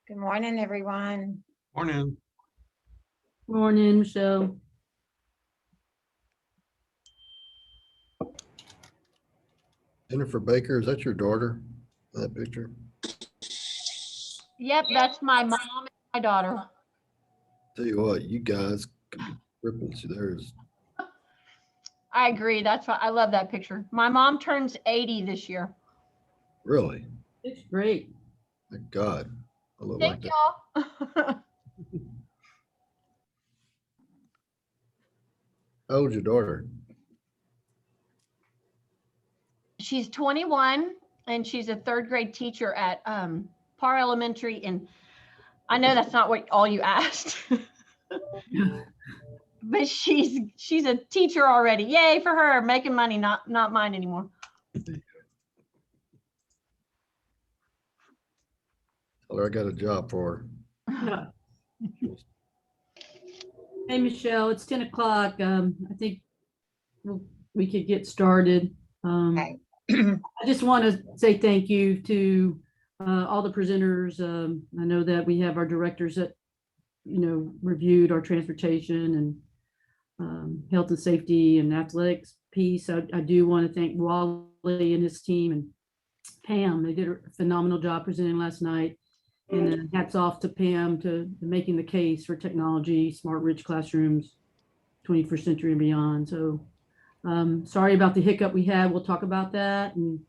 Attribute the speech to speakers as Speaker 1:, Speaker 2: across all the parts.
Speaker 1: Good morning, everyone.
Speaker 2: Morning.
Speaker 3: Morning, Michelle.
Speaker 4: Jennifer Baker, is that your daughter? That picture?
Speaker 3: Yep, that's my mom and my daughter.
Speaker 4: Tell you what, you guys could be cripples. There's
Speaker 3: I agree. That's why I love that picture. My mom turns 80 this year.
Speaker 4: really,
Speaker 3: It's great.
Speaker 4: thank God. I look like
Speaker 3: Thank
Speaker 4: that.
Speaker 3: y'all.
Speaker 4: How old's your daughter?
Speaker 3: She's 21 and she's a third grade teacher at Parr Elementary. And I know that's not what all you asked, but she's a teacher already. Yay for her, making money, not mine anymore.
Speaker 4: Tell her I got a job for
Speaker 5: Yeah.
Speaker 4: her.
Speaker 5: Hey, Michelle, it's 10 o'clock. I think we could get started.
Speaker 1: Okay.
Speaker 5: I just want to say thank you to all the presenters. I know that we have our directors that, reviewed our transportation and health and safety and athletics piece. I do want to thank Wally and his team and Pam. They did a phenomenal job presenting last night. And then hats off to Pam to making the case for technology, smart, rich classrooms, 21st century and beyond. So sorry about the hiccup we had. We'll talk about that. And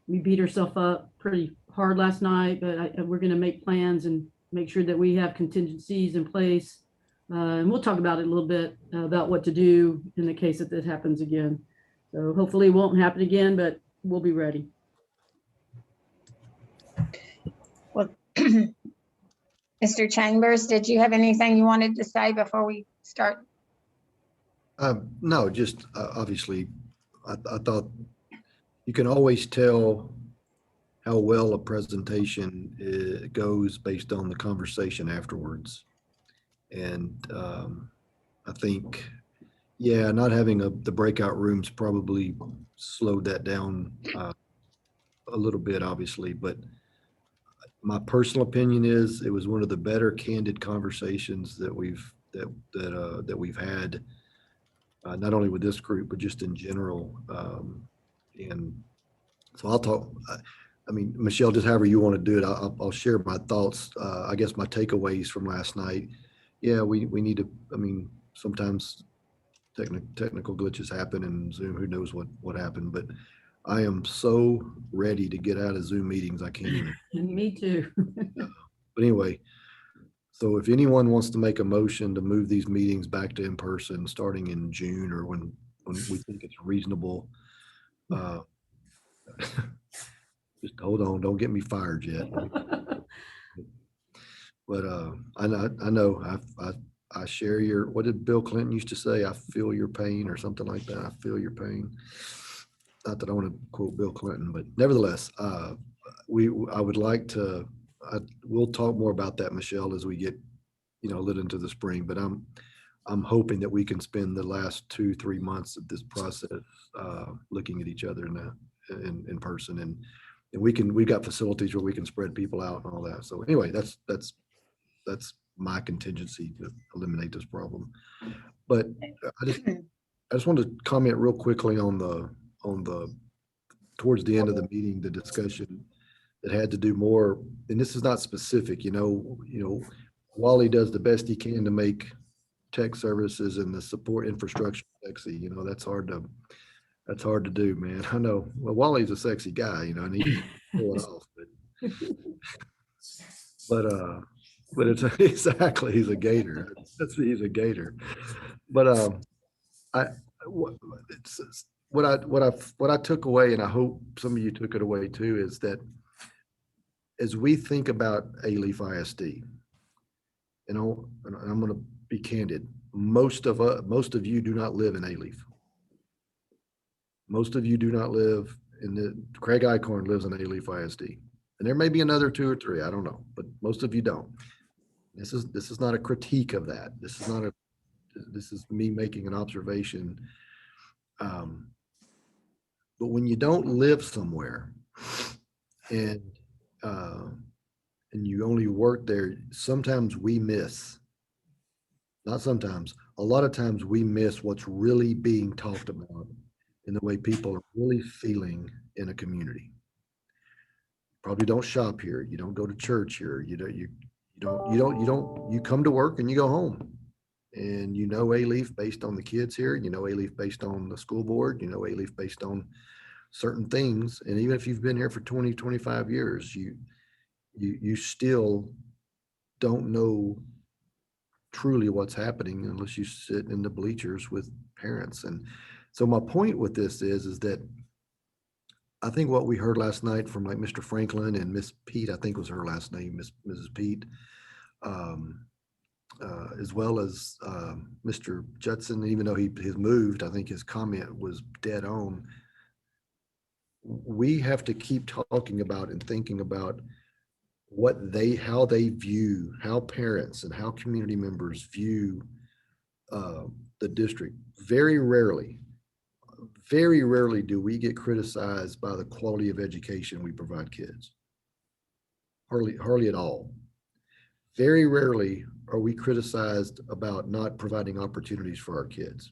Speaker 5: we beat ourselves up pretty hard last night, but we're going to make plans and make sure that we have contingencies in place. And we'll talk about it a little bit about what to do in the case that this happens again. So hopefully it won't happen again, but we'll be ready.
Speaker 1: Well, Mr. Chambers, did you have anything you wanted to say before we start?
Speaker 4: No, just obviously, I thought you can always tell how well a presentation goes based on the conversation afterwards. And I think, yeah, not having the breakout rooms probably slowed that down a little bit, obviously, but my personal opinion is it was one of the better candid conversations that we've had, not only with this group, but just in general. And so I'll talk, I mean, Michelle, just however you want to do it, I'll share my thoughts. I guess my takeaways from last night. Yeah, we need to, I mean, sometimes technical glitches happen in Zoom, who knows what happened, but I am so ready to get out of Zoom meetings. I can't even.
Speaker 5: Me too.
Speaker 4: But anyway, so if anyone wants to make a motion to move these meetings back to in person starting in June or when we think it's reasonable, just hold on, don't get me fired yet. But I know I share your, what did Bill Clinton used to say? I feel your pain or something like that. I feel your pain. Not that I want to quote Bill Clinton, but nevertheless, I would like to, we'll talk more about that, Michelle, as we get, a little into the spring, but I'm hoping that we can spend the last 2-3 months of this process looking at each other in person, and we've got facilities where we can spread people out and all that. So anyway, that's my contingency to eliminate this problem. But I just wanted to comment real quickly on the towards the end of the meeting, the discussion that had to do more, and this is not specific, Wally does the best he can to make tech services and the support infrastructure sexy. That's hard to do, man. I know. Well, Wally's a sexy guy, and he can pull it off, but it's exactly, he's a gator. He's a gator. But what I took away, and I hope some of you took it away too, is that as we think about Alief ISD, and I'm going to be candid, most of you do not live in Alief. Most of you do not live Craig Icorn lives in Alief ISD, and there may be another 2 or 3, I don't know, but most of you don't. This is not a critique of that. This is me making an observation. But when you don't live somewhere and you only work there, sometimes we miss, not sometimes, a lot of times we miss what's really being talked about in the way people are really feeling in a community. Probably don't shop here. You don't go to church here. You come to work and you go home. And Alief based on the kids here, Alief based on the school board, Alief based on certain things. And even if you've been here for 20, 25 years, you still don't know truly what's happening unless you sit in the bleachers with parents. And so my point with this is that I think what we heard last night from like Mr. Franklin and Miss Pete, I think was her last name, Mrs. Pete, as well as Mr. Judson, even though he has moved, I think his comment was dead on. We have to keep talking about and thinking about how parents and how community members view the district. Very rarely do we get criticized by the quality of education we provide kids. Hardly at all. Very rarely are we criticized about not providing opportunities for our kids.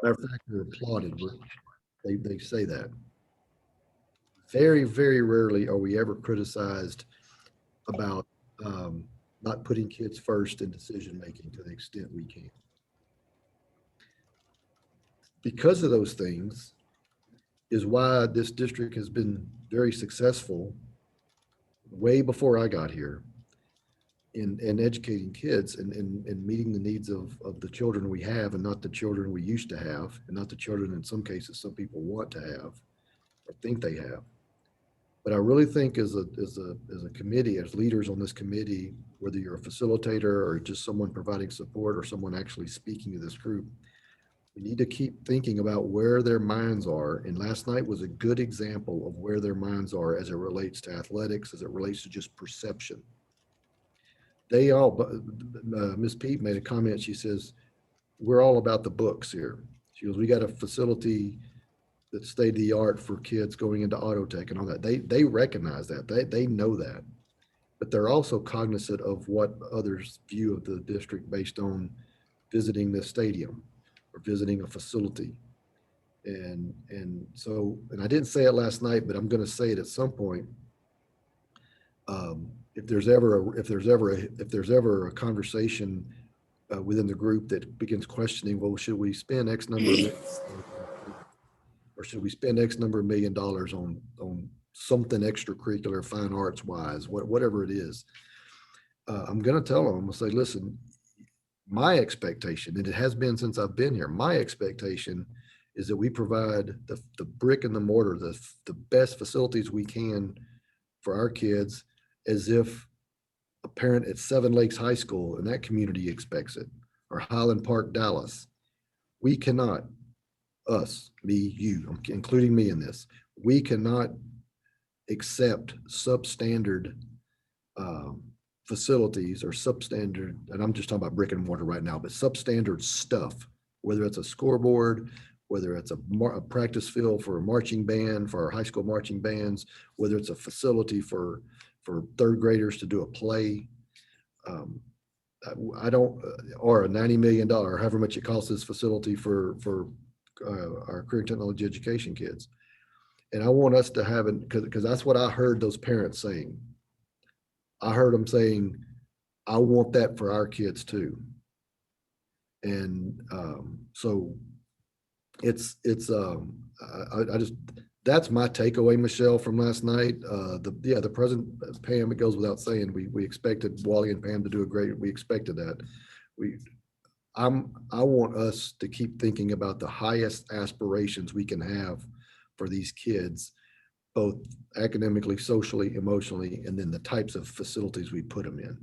Speaker 4: Matter of fact, they're applauded. They say that. Very, very rarely are we ever criticized about not putting kids first in decision-making to the extent we can. Because of those things is why this district has been very successful way before I got here in educating kids and meeting the needs of the children we have and not the children we used to have and not the children in some cases some people want to have or think they have. But I really think as a committee, as leaders on this committee, whether you're a facilitator or just someone providing support or someone actually speaking to this group, We need to keep thinking about where their minds are. And last night was a good example of where their minds are as it relates to athletics, as it relates to just perception. They all, Ms. Pete made a comment. She says, we're all about the books here. She goes, we got a facility that's state of the art for kids going into auto tech and all that. They recognize that. They know that. But they're also cognizant of what others view of the district based on visiting the stadium or visiting a facility. And so, and I didn't say it last night, but I'm going to say it at some point. If there's ever a conversation within the group that begins questioning, well, should we spend X number of or should we spend X number of $1 million on something extracurricular, fine arts wise, whatever it is? I'm going to tell them, I'm going to say, listen, my expectation, and it has been since I've been here, my expectation is that we provide the brick and the mortar, the best facilities we can for our kids, as if a parent at Seven Lakes High School in that community expects it, or Highland Park, Dallas. We cannot, us, me, you, including me in this, we cannot accept substandard facilities or substandard, and I'm just talking about brick and mortar right now, but substandard stuff, whether it's a scoreboard, whether it's a practice field for a marching band, for our high school marching bands, whether it's a facility for third graders to do a play. I don't, or a $90 million, however much it costs this facility for our career technology education kids. And I want us to have it, because that's what I heard those parents saying. I heard them saying, I want that for our kids too. And so it's I just, that's my takeaway, Michelle, from last night. The present, Pam, it goes without saying, we expected Wally and Pam to do we expected that. I want us to keep thinking about the highest aspirations we can have for these kids, both academically, socially, emotionally, and then the types of facilities we put them in.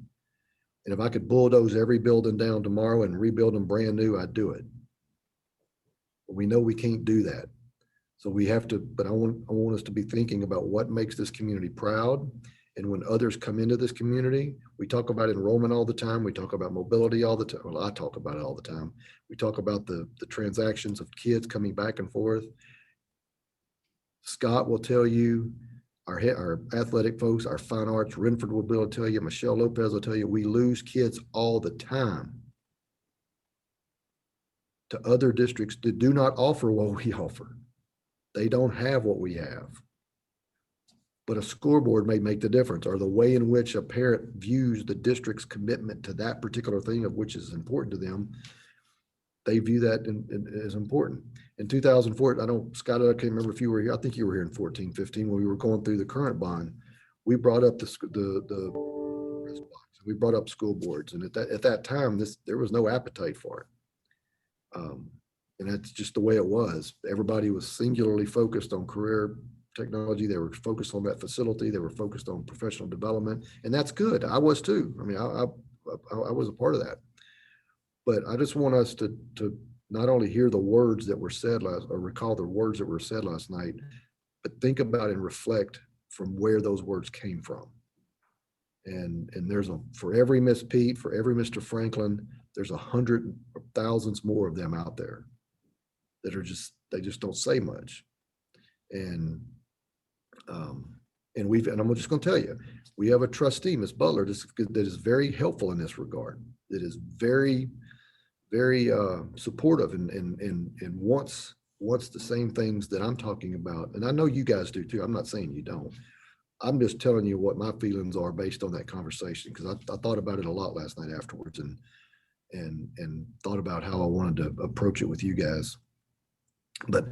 Speaker 4: And if I could bulldoze every building down tomorrow and rebuild them brand new, I'd do it. But we know we can't do that. So we have to, but I want us to be thinking about what makes this community proud. And when others come into this community, we talk about enrollment all the time. We talk about mobility all the time. Well, I talk about it all the time. We talk about the transactions of kids coming back and forth. Scott will tell you, our athletic folks, our fine arts, Renford will be able to tell you, Michelle Lopez will tell you, we lose kids all the time to other districts that do not offer what we offer. They don't have what we have. But a scoreboard may make the difference, or the way in which a parent views the district's commitment to that particular thing of which is important to them. They view that as important. In 2004, Scott, I can't remember if you were here. I think you were here in 14, 15 when we were going through the current bond. We brought up we brought up school boards, and at that time, there was no appetite for it. And that's just the way it was. Everybody was singularly focused on career technology. They were focused on that facility. They were focused on professional development, and that's good. I was too. I mean, I was a part of that. But I just want us to not only hear the words that were said or recall the words that were said last night, but think about and reflect from where those words came from. And there's for every Miss Pete, for every Mr. Franklin, there's 100 thousands more of them out there that they just don't say much. And I'm just going to tell you, we have a trustee, Ms. Butler, that is very helpful in this regard. That is very, very supportive and wants the same things that I'm talking about. And I know you guys do too. I'm not saying you don't. I'm just telling you what my feelings are based on that conversation, because I thought about it a lot last night afterwards and thought about how I wanted to approach it with you guys. But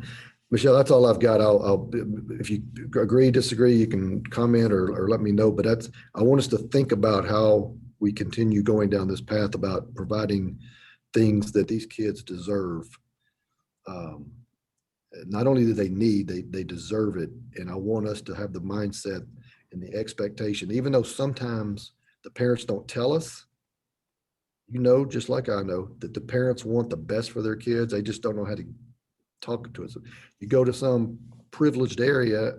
Speaker 4: Michelle, that's all I've got. I'll if you agree, disagree, you can comment or let me know. But I want us to think about how we continue going down this path about providing things that these kids deserve. Not only do they need, they deserve it. And I want us to have the mindset and the expectation, even though sometimes the parents don't tell us, you know, just like I know, that the parents want the best for their kids. They just don't know how to talk to us. You go to some privileged area,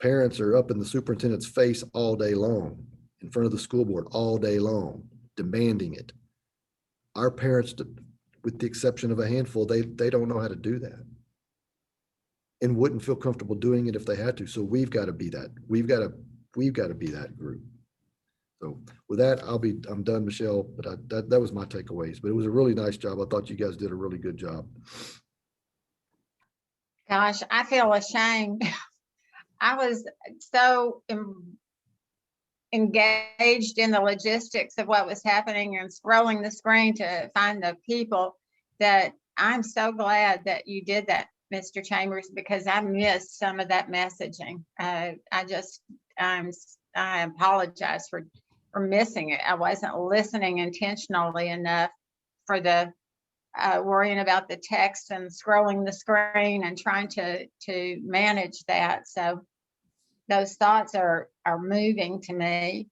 Speaker 4: parents are up in the superintendent's face all day long, in front of the school board all day long, demanding it. Our parents, with the exception of a handful, they don't know how to do that and wouldn't feel comfortable doing it if they had to. So we've got to be that. We've got to be that group. So with that, I'm done, Michelle, but that was my takeaways, but it was a really nice job. I thought you guys did a really good job.
Speaker 1: Gosh, I feel ashamed. I was so engaged in the logistics of what was happening and scrolling the screen to find the people that I'm so glad that you did that, Mr. Chambers, because I missed some of that messaging. I apologize for missing it. I wasn't listening intentionally enough for the worrying about the text and scrolling the screen and trying to manage that. So those thoughts are moving to me.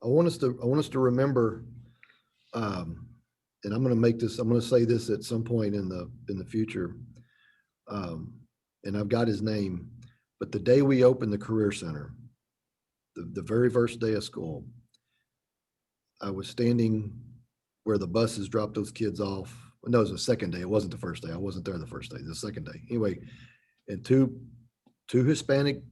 Speaker 4: I want us to remember, and I'm going to say this at some point in the future. And I've got his name, but the day we opened the Career Center, the very first day of school, I was standing where the buses dropped those kids off. No, it was the second day. It wasn't the first day. I wasn't there the first day, the second day. Anyway, and two Hispanic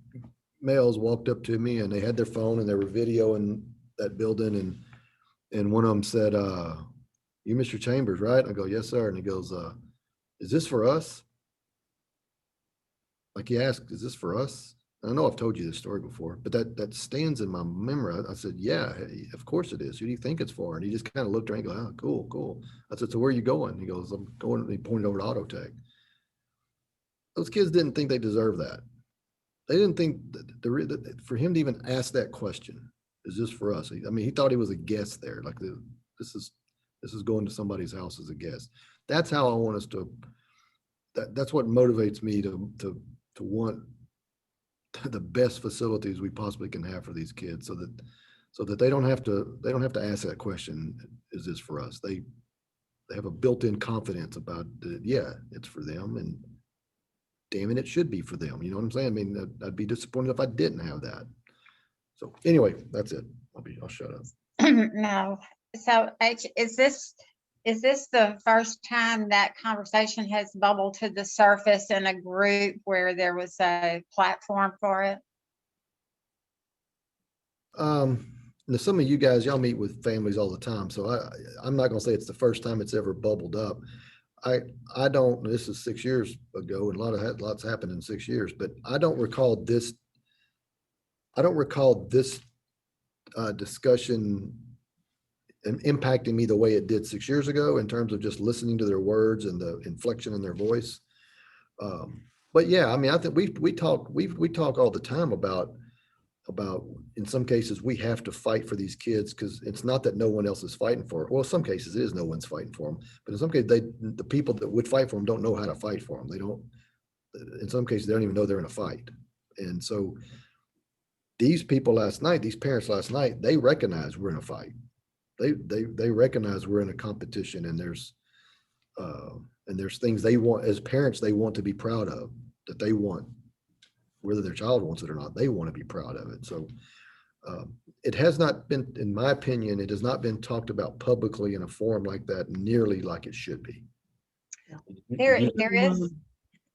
Speaker 4: males walked up to me and they had their phone and they were videoing that building. And one of them said, you Mr. Chambers, right? I go, yes, sir. And he goes, is this for us? Like he asked, is this for us? I know I've told you this story before, but that stands in my memory. I said, yeah, of course it is. Who do you think it's for? And he just kind of looked around and go, oh, cool, cool. I said, so where are you going? He goes, I'm going, and he pointed over to Auto Tech. Those kids didn't think they deserved that. They didn't think that for him to even ask that question, is this for us? I mean, he thought he was a guest there. Like this is going to somebody's house as a guest. That's how I want us to, that's what motivates me to want the best facilities we possibly can have for these kids so that they don't have to ask that question, is this for us? They have a built-in confidence about that, yeah, it's for them, and damn it should be for them. You know what I'm saying? I mean, I'd be disappointed if I didn't have that. So anyway, that's it. I'll shut up.
Speaker 1: No. So H, is this the first time that conversation has bubbled to the surface in a group where there was a platform for it?
Speaker 4: Now some of you guys, y'all meet with families all the time, so I'm not gonna say it's the first time it's ever bubbled up. I don't, this is 6 years ago and lots happened in 6 years, but I don't recall this discussion impacting me the way it did 6 years ago in terms of just listening to their words and the inflection in their voice. But yeah, I mean, I think we talk all the time about in some cases we have to fight for these kids because it's not that no one else is fighting for it. Well, in some cases it is no one's fighting for them, but in some cases the people that would fight for them don't know how to fight for them. They don't. In some cases they don't even know they're in a fight, and so these parents last night, they recognize we're in a fight. They recognize we're in a competition, and there's things they want as parents they want to be proud of, that they want, whether their child wants it or not, they want to be proud of it. So it has not been, in my opinion, it has not been talked about publicly in a forum like that nearly like it should be.
Speaker 1: There is.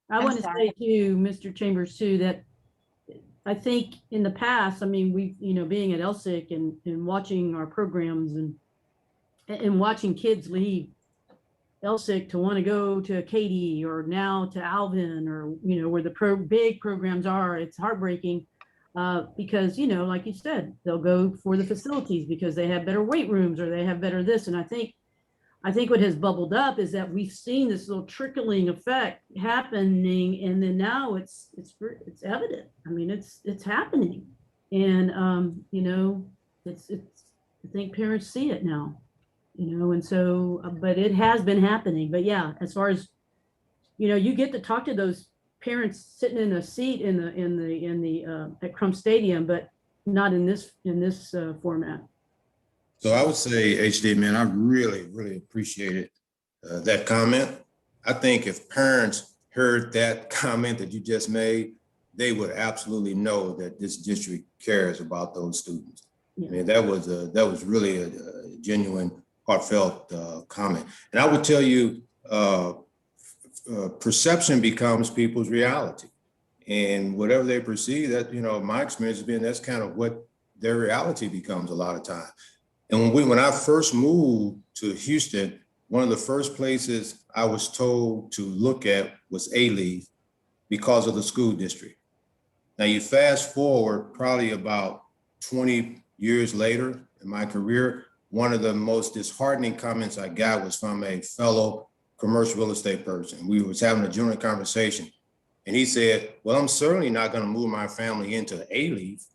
Speaker 5: I
Speaker 1: I'm
Speaker 5: want to
Speaker 1: sorry.
Speaker 5: say to Mr. Chambers too, that I think in the past, I mean, we've, being at LSIC and watching our programs and watching kids leave LSIC to want to go to Katie or now to Alvin or, where the big programs are, it's heartbreaking because, like you said, they'll go for the facilities because they have better weight rooms or they have better this. And I think what has bubbled up is that we've seen this little trickling effect happening, and then now it's evident. I mean, it's happening, and it's I think parents see it now, and so, but it has been happening. But yeah, as far as you get to talk to those parents sitting in a seat in the at Crump Stadium, but not in this format.
Speaker 2: So I would say, HD, man, I really, really appreciated that comment. I think if parents heard that comment that you just made, they would absolutely know that this district cares about those students.
Speaker 5: Yeah.
Speaker 2: I mean, that was really a genuine, heartfelt comment. And I would tell you, perception becomes people's reality. And whatever they perceive, that, my experience has been that's kind of what their reality becomes a lot of time. And when I first moved to Houston, one of the first places I was told to look at was Alief because of the school district. Now you fast forward probably about 20 years later in my career, one of the most disheartening comments I got was from a fellow commercial real estate person. We was having a general conversation and he said, well, I'm certainly not going to move my family into Alief.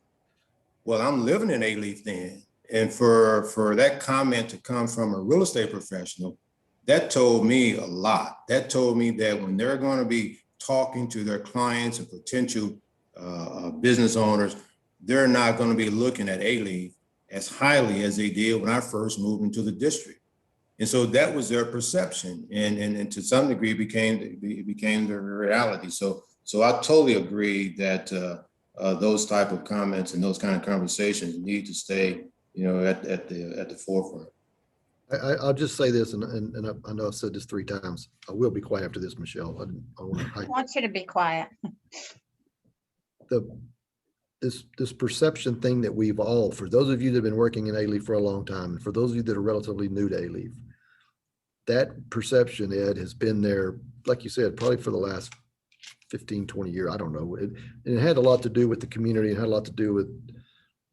Speaker 2: Well, I'm living in Alief then. And for that comment to come from a real estate professional, that told me a lot. That told me that when they're going to be talking to their clients and potential business owners, they're not going to be looking at Alief as highly as they did when I first moved into the district. And so that was their perception. And to some degree, it became their reality. So I totally agree that those type of comments and those kind of conversations need to stay at the forefront.
Speaker 4: I'll just say this, and I know I've said this 3 times. I will be quiet after this, Michelle. I
Speaker 1: Want you to be quiet.
Speaker 4: This perception thing that we've all, for those of you that have been working in Alief for a long time, and for those of you that are relatively new to Alief, that perception, Ed, has been there, like you said, probably for the last 15, 20 years. I don't know. It had a lot to do with the community. It had a lot to do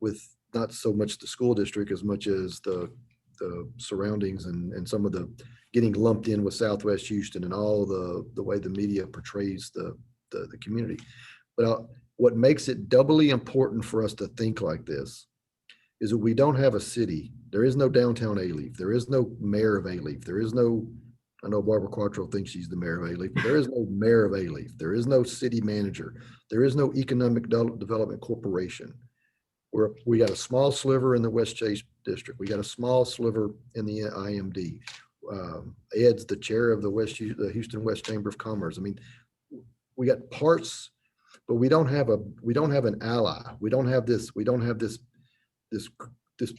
Speaker 4: with not so much the school district as much as the surroundings and some of the getting lumped in with Southwest Houston and all the way the media portrays the community. But what makes it doubly important for us to think like this is that we don't have a city. There is no downtown Alief. There is no mayor of Alief. There is no, I know Barbara Quattro thinks she's the mayor of Alief, but there is no mayor of Alief. There is no city manager. There is no economic development corporation. We got a small sliver in the West Chase district. We got a small sliver in the IMD. Ed's the chair of the Houston West Chamber of Commerce. I mean, we got parts, but we don't have an ally. We don't have this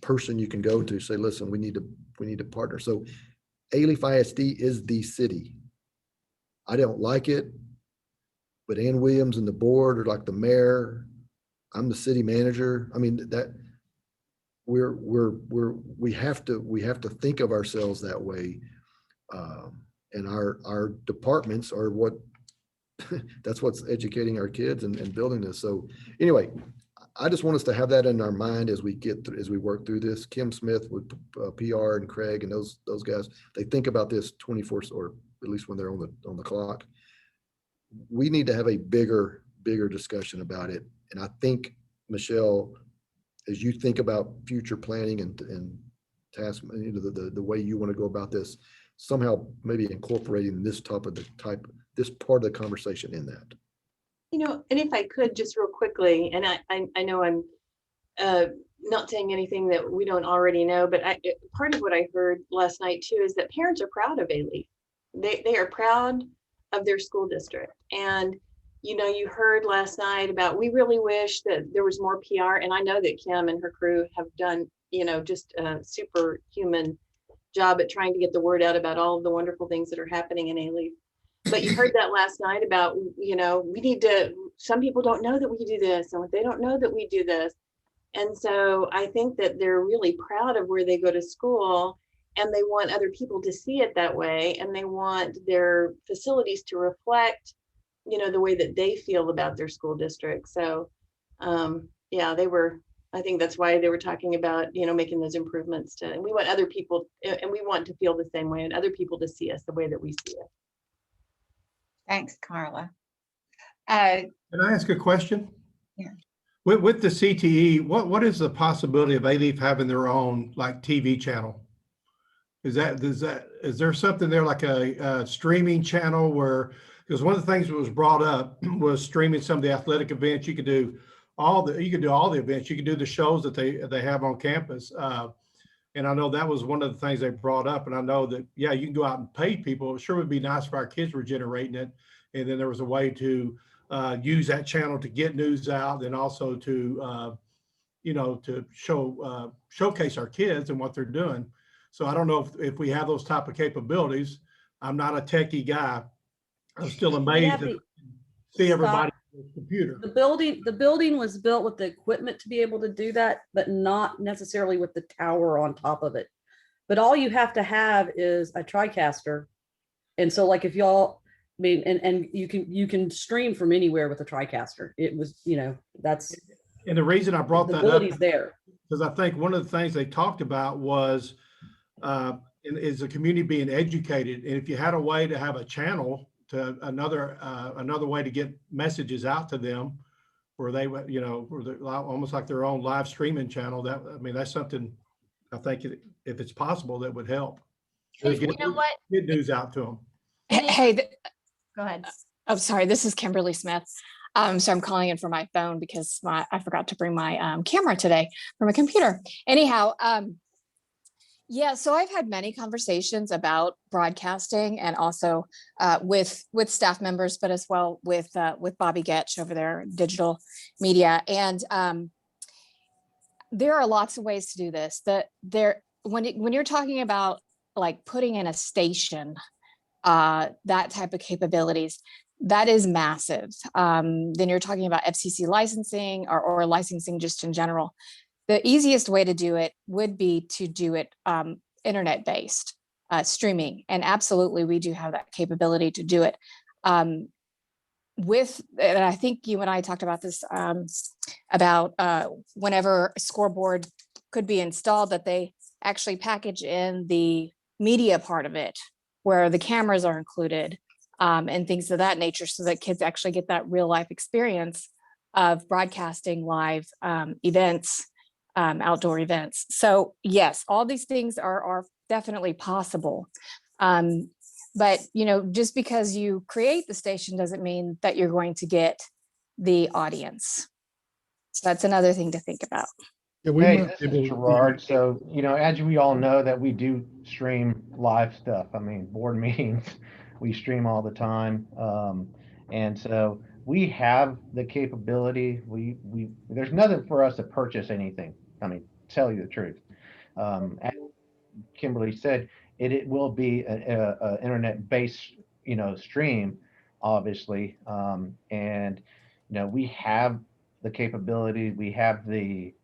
Speaker 4: person you can go to say, listen, we need to partner. So Alief ISD is the city. I don't like it, but Ann Williams and the board are like the mayor. I'm the city manager. I mean, that we have to think of ourselves that way. And our departments are what that's what's educating our kids and building this. So anyway, I just want us to have that in our mind as we work through this. Kim Smith with PR and Craig and those guys, they think about this 24, or at least when they're on the clock. We need to have a bigger discussion about it. And I think, Michelle, as you think about future planning and task, the way you want to go about this, somehow maybe incorporating this part of the conversation in that.
Speaker 6: And if I could just real quickly, and I know I'm not saying anything that we don't already know, but part of what I heard last night too is that parents are proud of Alief. They are proud of their school district. And you heard last night about, we really wish that there was more PR. And I know that Kim and her crew have done, just a superhuman job at trying to get the word out about all of the wonderful things that are happening in Alief. But you heard that last night about, some people don't know that we do this, and they don't know that we do this. And so I think that they're really proud of where they go to school, and they want other people to see it that way. And they want their facilities to reflect, the way that they feel about their school district. So, I think that's why they were talking about, making those improvements and we want other people, and we want to feel the same way and other people to see us the way that we see it.
Speaker 1: Thanks, Carla.
Speaker 7: Can I ask a question?
Speaker 1: Yeah.
Speaker 7: With the CTE, what is the possibility of Alief having their own TV channel? Is there something there like a streaming channel because one of the things that was brought up was streaming some of the athletic events. You could do you can do all the events. You can do the shows that they have on campus. And I know that was one of the things they brought up. And I know that, yeah, you can go out and pay people. It sure would be nice if our kids were generating it. And then there was a way to use that channel to get news out, and also to, to showcase our kids and what they're doing. So I don't know if we have those type of capabilities. I'm not a techie guy. I'm still amazed to see everybody on the computer.
Speaker 8: The building was built with the equipment to be able to do that, but not necessarily with the tower on top of it. But all you have to have is a TriCaster. And so like if y'all, I mean, and you can stream from anywhere with a TriCaster. It was, that's.
Speaker 7: And the reason I brought
Speaker 8: the
Speaker 7: that up
Speaker 8: ability's there.
Speaker 7: because I think one of the things they talked about was is the community being educated. And if you had a way to have a channel to another way to get messages out to them, where they were, where they're almost like their own live streaming channel, that's something I think if it's possible, that would help.
Speaker 3: You know what?
Speaker 7: Get news out to them.
Speaker 9: Hey,
Speaker 3: Go ahead.
Speaker 9: oh, sorry, this is Kimberly Smith. So I'm calling in for my phone because I forgot to bring my camera today for my computer. Anyhow, yeah, so I've had many conversations about broadcasting, and also with staff members, but as well with Bobby Getch over there, digital media. And there are lots of ways to do this. When you're talking about like putting in a station, that type of capabilities, that is massive. Then you're talking about FCC licensing or licensing just in general. The easiest way to do it would be to do it internet-based streaming. And absolutely, we do have that capability to do it. And I think you and I talked about this, about whenever a scoreboard could be installed, that they actually package in the media part of it, where the cameras are included, and things of that nature, so that kids actually get that real life experience of broadcasting live events, outdoor events. So yes, all these things are definitely possible. But just because you create the station doesn't mean that you're going to get the audience. So that's another thing to think about.
Speaker 7: Yeah,
Speaker 10: Hey, this is Gerard. So, as we all know, that we do stream live stuff. I mean, board meetings, we stream all the time. And so we have the capability. There's nothing for us to purchase anything. I mean, tell you the truth. As Kimberly said, it will be a internet-based, stream, obviously. And, we have the capability, we have the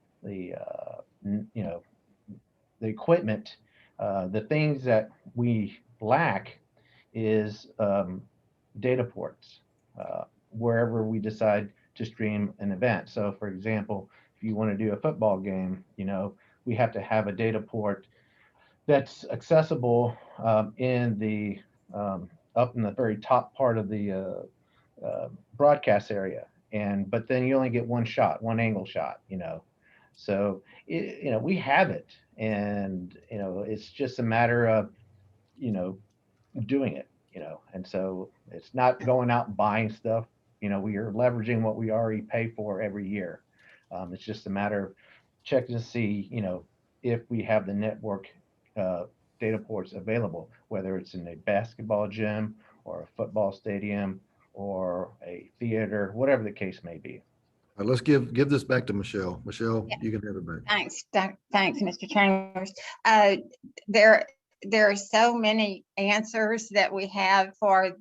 Speaker 10: equipment. The things that we lack is data ports wherever we decide to stream an event. So for example, if you want to do a football game, we have to have a data port that's accessible in the up in the very top part of the broadcast area. But then you only get one angle shot, So, we have it, and, it's just a matter of, doing it, and so it's not going out and buying stuff. We are leveraging what we already pay for every year. It's just a matter of checking to see, if we have the network data ports available, whether it's in a basketball gym or a football stadium or a theater, whatever the case may be.
Speaker 4: All right, let's give this back to Michelle. Michelle,
Speaker 1: Yeah.
Speaker 4: you can have it back.
Speaker 1: Thanks, Mr. Chambers. There are so many answers that we have for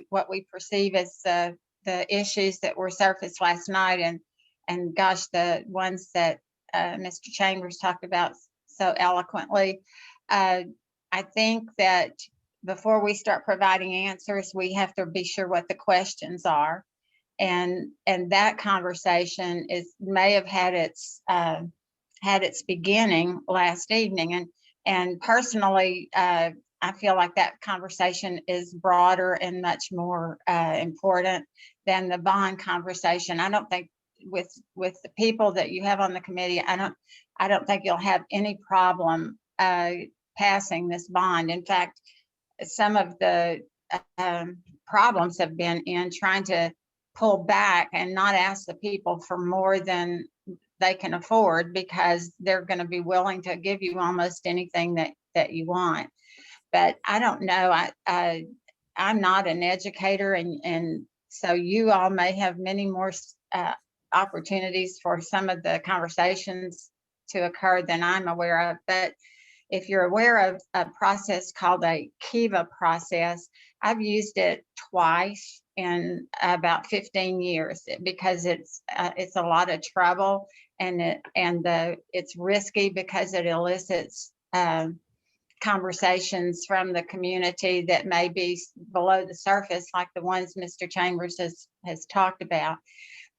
Speaker 1: what we perceive as the issues that were surfaced last night, and gosh, the ones that Mr. Chambers talked about so eloquently. I think that before we start providing answers, we have to be sure what the questions are. And that conversation may have had its beginning last evening. And personally, I feel like that conversation is broader and much more important than the bond conversation. I don't think with the people that you have on the committee, I don't think you'll have any problem passing this bond. In fact, some of the problems have been in trying to pull back and not ask the people for more than they can afford, because they're going to be willing to give you almost anything that you want. But I don't know. I'm not an educator, and so you all may have many more opportunities for some of the conversations to occur than I'm aware of. But if you're aware of a process called a Kiva process, I've used it twice in about 15 years because it's a lot of trouble, and it's risky because it elicits conversations from the community that may be below the surface, like the ones Mr. Chambers has talked about.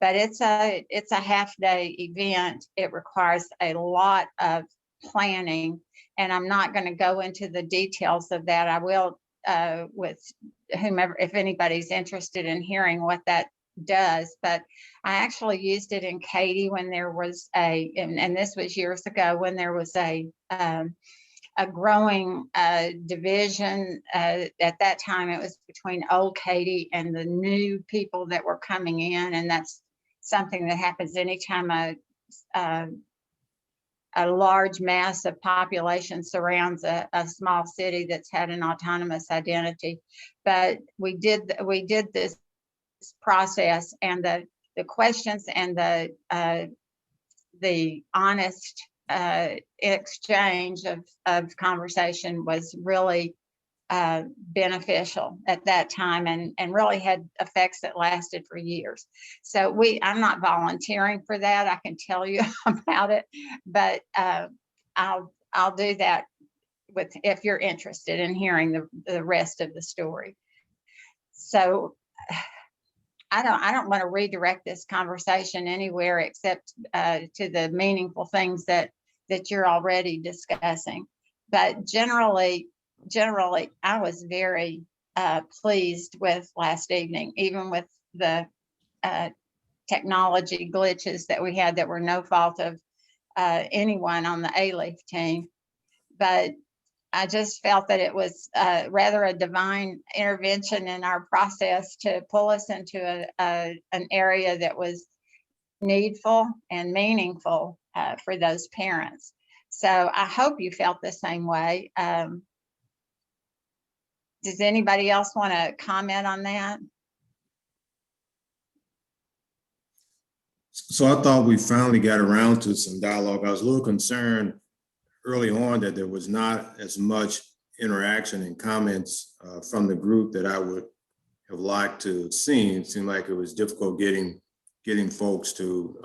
Speaker 1: But it's a half-day event. It requires a lot of planning, and I'm not going to go into the details of that. I will with whomever, if anybody's interested in hearing what that does. But I actually used it in Katy when there was and this was years ago, when there was a growing division. At that time, it was between old Katy and the new people that were coming in, and that's something that happens anytime a large mass of population surrounds a small city that's had an autonomous identity. But we did this process, and the questions and the honest exchange of conversation was really beneficial at that time, and really had effects that lasted for years. So I'm not volunteering for that. I can tell you about it, but I'll do that if you're interested in hearing the rest of the story. So I don't want to redirect this conversation anywhere except to the meaningful things that you're already discussing. But generally, I was very pleased with last evening, even with the technology glitches that we had that were no fault of anyone on the ALEAF team. But I just felt that it was rather a divine intervention in our process to pull us into an area that was needful and meaningful for those parents. So I hope you felt the same way. Does anybody else want to comment on that?
Speaker 2: So I thought we finally got around to some dialogue. I was a little concerned early on that there was not as much interaction and comments from the group that I would have liked to have seen. It seemed like it was difficult getting folks to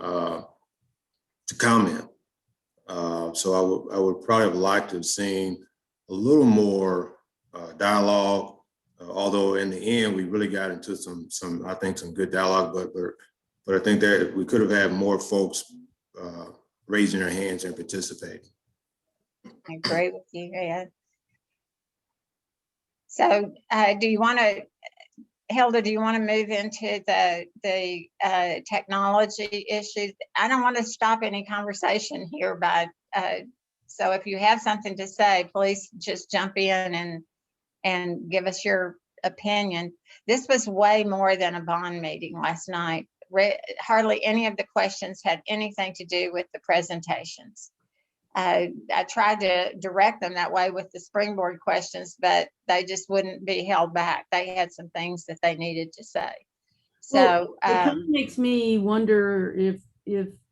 Speaker 2: comment. So I would probably have liked to have seen a little more dialogue, although in the end we really got into some I think some good dialogue, but I think that we could have had more folks raising their hands and participating.
Speaker 1: I agree with you, Ed. So do you want to, Hilda, do you want to move into the technology issues? I don't want to stop any conversation here, but so if you have something to say, please just jump in and give us your opinion. This was way more than a bond meeting last night. Hardly any of the questions had anything to do with the presentations. I tried to direct them that way with the springboard questions, but they just wouldn't be held back. They had some things that they needed to say. So
Speaker 5: it kind of makes me wonder if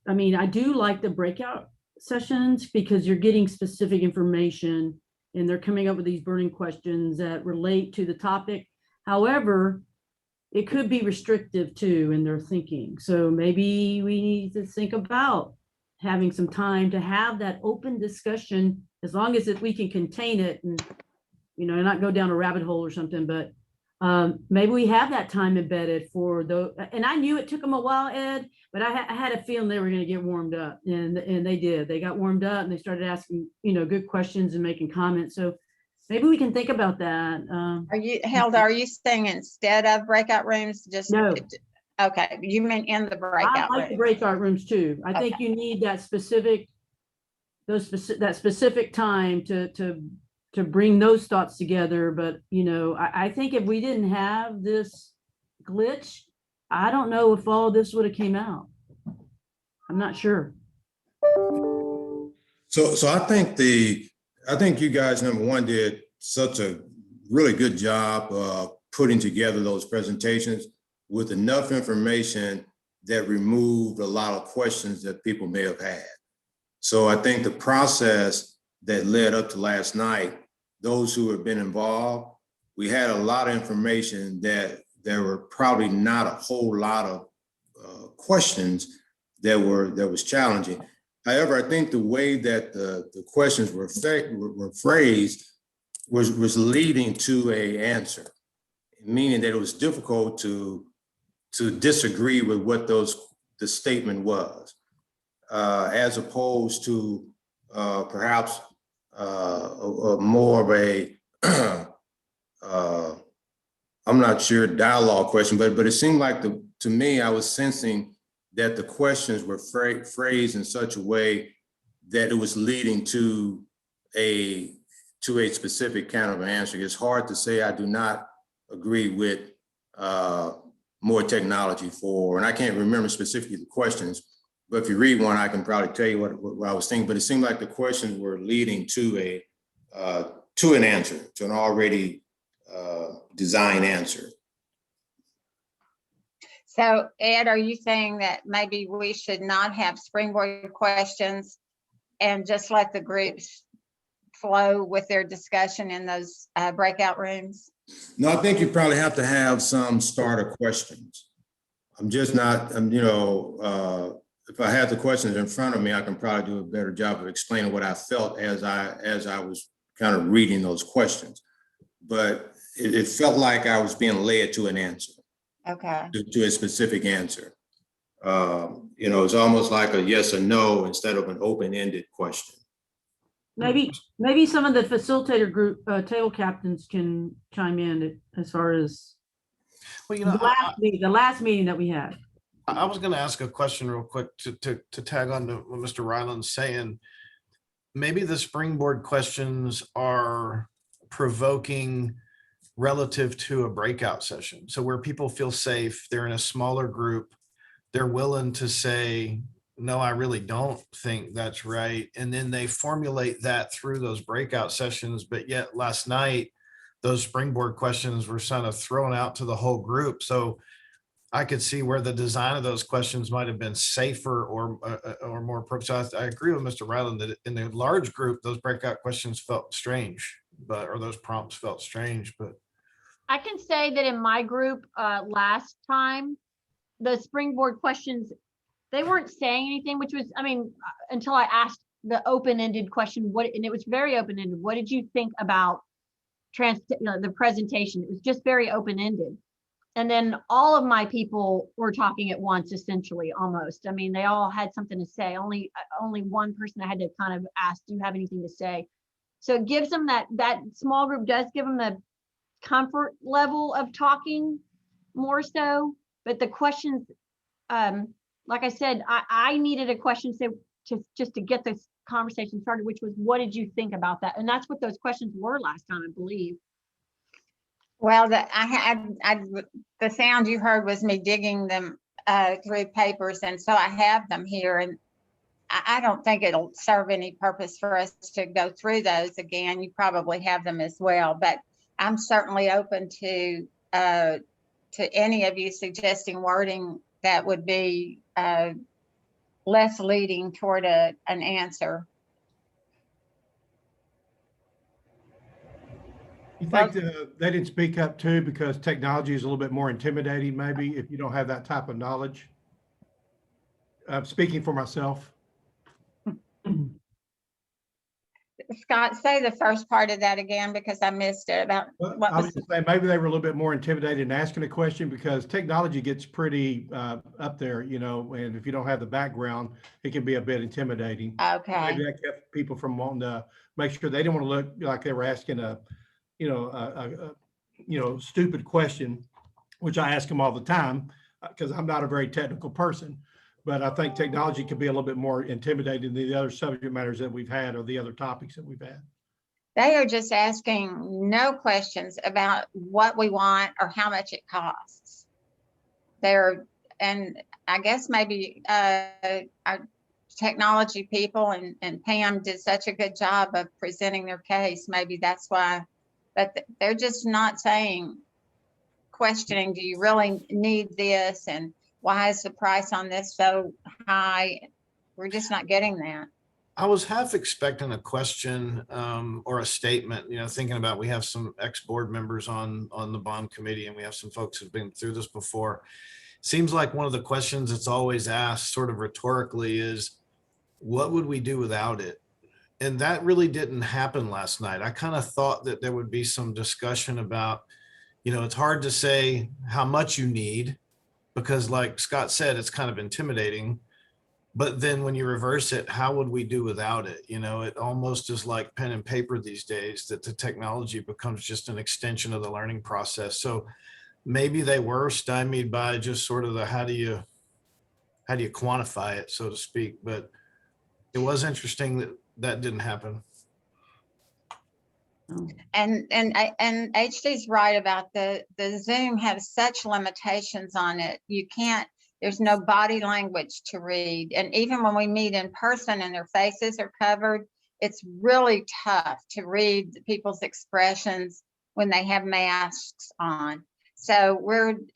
Speaker 5: I mean, I do like the breakout sessions because you're getting specific information and they're coming up with these burning questions that relate to the topic. However, it could be restrictive too in their thinking. So maybe we need to think about having some time to have that open discussion, as long as we can contain it and, not go down a rabbit hole or something, but maybe we have that time embedded for those. And I knew it took them a while, Ed, but I had a feeling they were going to get warmed up, and they did. They got warmed up and they started asking, good questions and making comments. So maybe we can think about that.
Speaker 1: Hilda, are you saying instead of breakout rooms? Just
Speaker 5: no.
Speaker 1: Okay, you mean in the breakout
Speaker 5: I like the breakout rooms too. I think you need that specific time to bring those thoughts together. But I think if we didn't have this glitch, I don't know if all this would have came out. I'm not sure.
Speaker 2: So I think you guys, number one, did such a really good job putting together those presentations with enough information that removed a lot of questions that people may have had. So I think the process that led up to last night, those who have been involved, we had a lot of information that there were probably not a whole lot of questions that was challenging. However, I think the way that the questions were phrased was leading to a answer, meaning that it was difficult to disagree with what the statement was, as opposed to perhaps more of a I'm not sure dialogue question, but it seemed like to me I was sensing that the questions were phrased in such a way that it was leading to a specific kind of answer. It's hard to say I do not agree with more technology for, and I can't remember specifically the questions, but if you read one, I can probably tell you what I was thinking. But it seemed like the questions were leading to an answer, to an already designed answer.
Speaker 1: So Ed, are you saying that maybe we should not have springboard questions and just let the groups flow with their discussion in those breakout rooms?
Speaker 2: No, I think you probably have to have some starter questions. I'm just not, if I had the questions in front of me, I can probably do a better job of explaining what I felt as I was kind of reading those questions. But it felt like I was being led to an answer.
Speaker 1: Okay.
Speaker 2: To a specific answer. It's almost like a yes or no instead of an open-ended question.
Speaker 5: Maybe some of the facilitator group, table captains can chime in as far as
Speaker 11: Well,
Speaker 5: the last meeting that we had.
Speaker 11: I was going to ask a question real quick to tag on to what Mr. Ryland's saying. Maybe the springboard questions are provoking relative to a breakout session. So where people feel safe, they're in a smaller group, they're willing to say, no, I really don't think that's right. And then they formulate that through those breakout sessions. But yet last night, those springboard questions were kind of thrown out to the whole group. So I could see where the design of those questions might have been safer or more appropriate. So I agree with Mr. Ryland that in the large group, those breakout questions felt strange, or those prompts felt strange, but.
Speaker 3: I can say that in my group last time, the springboard questions, they weren't saying anything, which was, until I asked the open-ended question, and it was very open-ended. What did you think about the presentation? It was just very open-ended. And then all of my people were talking at once, essentially, almost. They all had something to say. Only one person I had to kind of ask, do you have anything to say? So it gives them that small group does give them the comfort level of talking more so, but the questions, like I said, I needed a question just to get this conversation started, which was, what did you think about that? And that's what those questions were last time, I believe.
Speaker 1: Well, the sound you heard was me digging them through papers, and so I have them here, and I don't think it'll serve any purpose for us to go through those again. You probably have them as well, but I'm certainly open to any of you suggesting wording that would be less leading toward an answer.
Speaker 7: You think they didn't speak up too because technology is a little bit more intimidating, maybe, if you don't have that type of knowledge? I'm speaking for myself.
Speaker 1: Scott, say the first part of that again, because I missed it about what
Speaker 7: I was just saying, maybe they were a little bit more intimidated in asking a question because technology gets pretty up there, and if you don't have the background, it can be a bit intimidating.
Speaker 1: Okay.
Speaker 7: Maybe that kept people from wanting to make sure they didn't want to look like they were asking a stupid question, which I ask them all the time because I'm not a very technical person. But I think technology can be a little bit more intimidating than the other subject matters that we've had or the other topics that we've had.
Speaker 1: They are just asking no questions about what we want or how much it costs. they're, and I guess maybe our technology people and Pam did such a good job of presenting their case. Maybe that's why, but they're just not saying, questioning, do you really need this? And why is the price on this so high? We're just not getting that.
Speaker 11: I was half expecting a question or a statement, thinking about, we have some ex-board members on the bond committee, and we have some folks who've been through this before. Seems like one of the questions that's always asked sort of rhetorically is, what would we do without it? And that really didn't happen last night. I kind of thought that there would be some discussion about, it's hard to say how much you need, because like Scott said, it's kind of intimidating. But then when you reverse it, how would we do without it? It almost is like pen and paper these days, that the technology becomes just an extension of the learning process. So maybe they were stymied by just sort of the, how do you quantify it, so to speak. But it was interesting that that didn't happen.
Speaker 1: And HD's right about the Zoom has such limitations on it. You can't, there's no body language to read. And even when we meet in person and their faces are covered, it's really tough to read people's expressions when they have masks on. So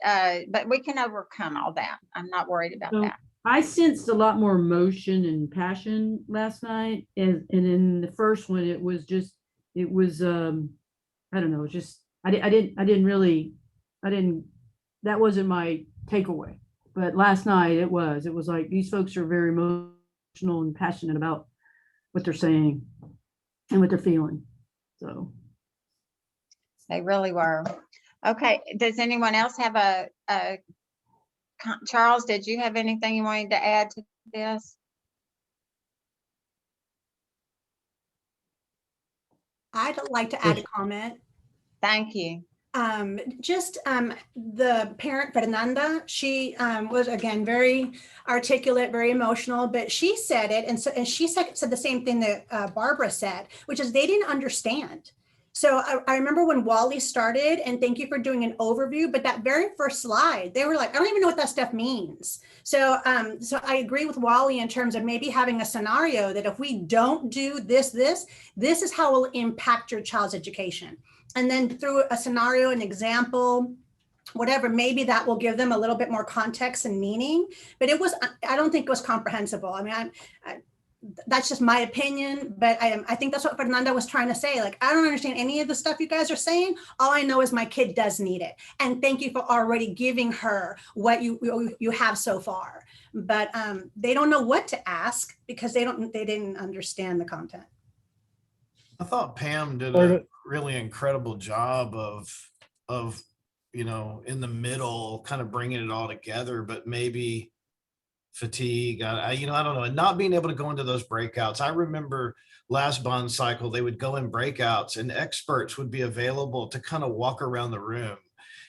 Speaker 1: but we can overcome all that. I'm not worried about
Speaker 5: So
Speaker 1: that.
Speaker 5: I sensed a lot more emotion and passion last night. And in the first one, it was I don't know, just, that wasn't my takeaway. But last night it was like, these folks are very emotional and passionate about what they're saying and what they're feeling. So.
Speaker 1: They really were. Okay, does anyone else have Charles, did you have anything you wanted to add to this?
Speaker 12: I'd like to add a comment.
Speaker 1: Thank you.
Speaker 12: The parent, Fernanda, she was, again, very articulate, very emotional, but she said it. And she said the same thing that Barbara said, which is they didn't understand. So I remember when Wally started, and thank you for doing an overview, but that very first slide, they were like, I don't even know what that stuff means. So I agree with Wally in terms of maybe having a scenario that if we don't do this is how it will impact your child's education. And then through a scenario, an example, whatever, maybe that will give them a little bit more context and meaning, but I don't think it was comprehensible. I mean, that's just my opinion, but I think that's what Fernanda was trying to say. Like, I don't understand any of the stuff you guys are saying. All I know is my kid does need it. And thank you for already giving her what you have so far. But they don't know what to ask because they didn't understand the content.
Speaker 11: I thought Pam did a really incredible job of in the middle, kind of bringing it all together, but maybe fatigue, I don't know, and not being able to go into those breakouts. I remember last bond cycle, they would go in breakouts and experts would be available to kind of walk around the room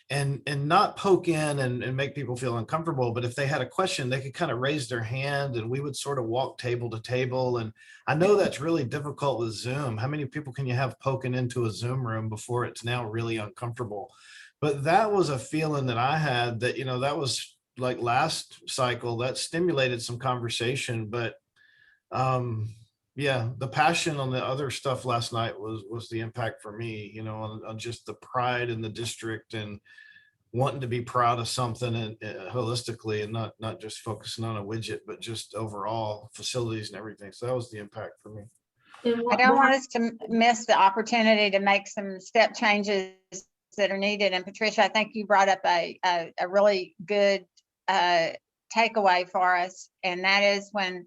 Speaker 11: and not poke in and make people feel uncomfortable. But if they had a question, they could kind of raise their hand and we would sort of walk table to table. And I know that's really difficult with Zoom. How many people can you have poking into a Zoom room before it's now really uncomfortable? But that was a feeling that I had that, that was like last cycle, that stimulated some conversation. But yeah, the passion on the other stuff last night was the impact for me, on just the pride in the district and wanting to be proud of something and holistically, and not just focusing on a widget, but just overall facilities and everything. So that was the impact for me.
Speaker 1: I don't want us to miss the opportunity to make some step changes that are needed. And Patricia, I think you brought up a really good takeaway for us, and that is when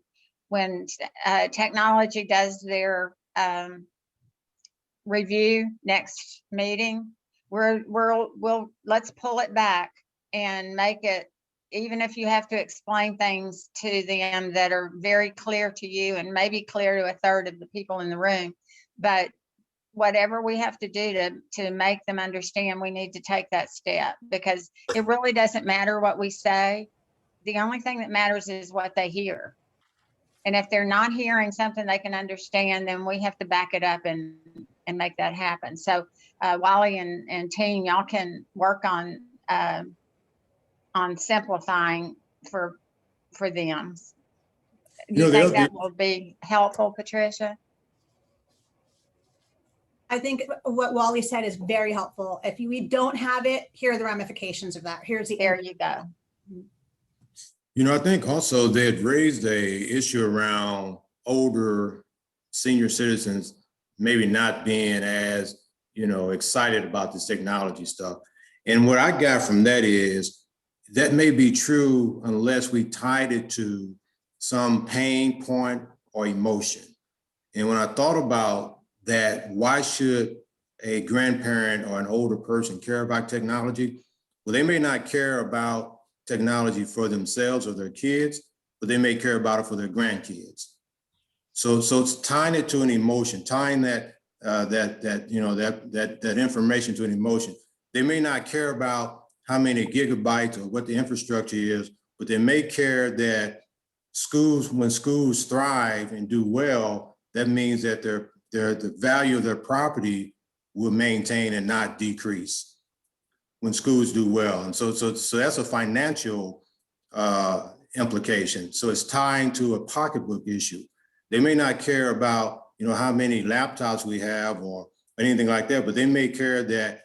Speaker 1: technology does their review next meeting, we'll let's pull it back and make it, even if you have to explain things to them that are very clear to you and maybe clear to a third of the people in the room, but whatever we have to do to make them understand, we need to take that step, because it really doesn't matter what we say. The only thing that matters is what they hear. And if they're not hearing something they can understand, then we have to back it up and make that happen. So Wally and team, y'all can work on on simplifying for them. Do
Speaker 2: You know,
Speaker 1: you
Speaker 2: the
Speaker 1: think
Speaker 2: other-
Speaker 1: that will be helpful, Patricia?
Speaker 12: I think what Wally said is very helpful. If we don't have it, here are the ramifications of that. Here's the.
Speaker 1: There you go.
Speaker 2: You know, I think also they had raised a issue around older senior citizens maybe not being as, you know, excited about this technology stuff. And what I got from that is that may be true unless we tied it to some pain point or emotion. And when I thought about that, why should a grandparent or an older person care about technology? Well, they may not care about technology for themselves or their kids, but they may care about it for their grandkids. So it's tying it to an emotion, tying that information to an emotion. They may not care about how many gigabytes or what the infrastructure is, but they may care that when schools thrive and do well, that means that the value of their property will maintain and not decrease when schools do well. And so that's a financial implication. So it's tying to a pocketbook issue. They may not care about, you know, how many laptops we have or anything like that, but they may care that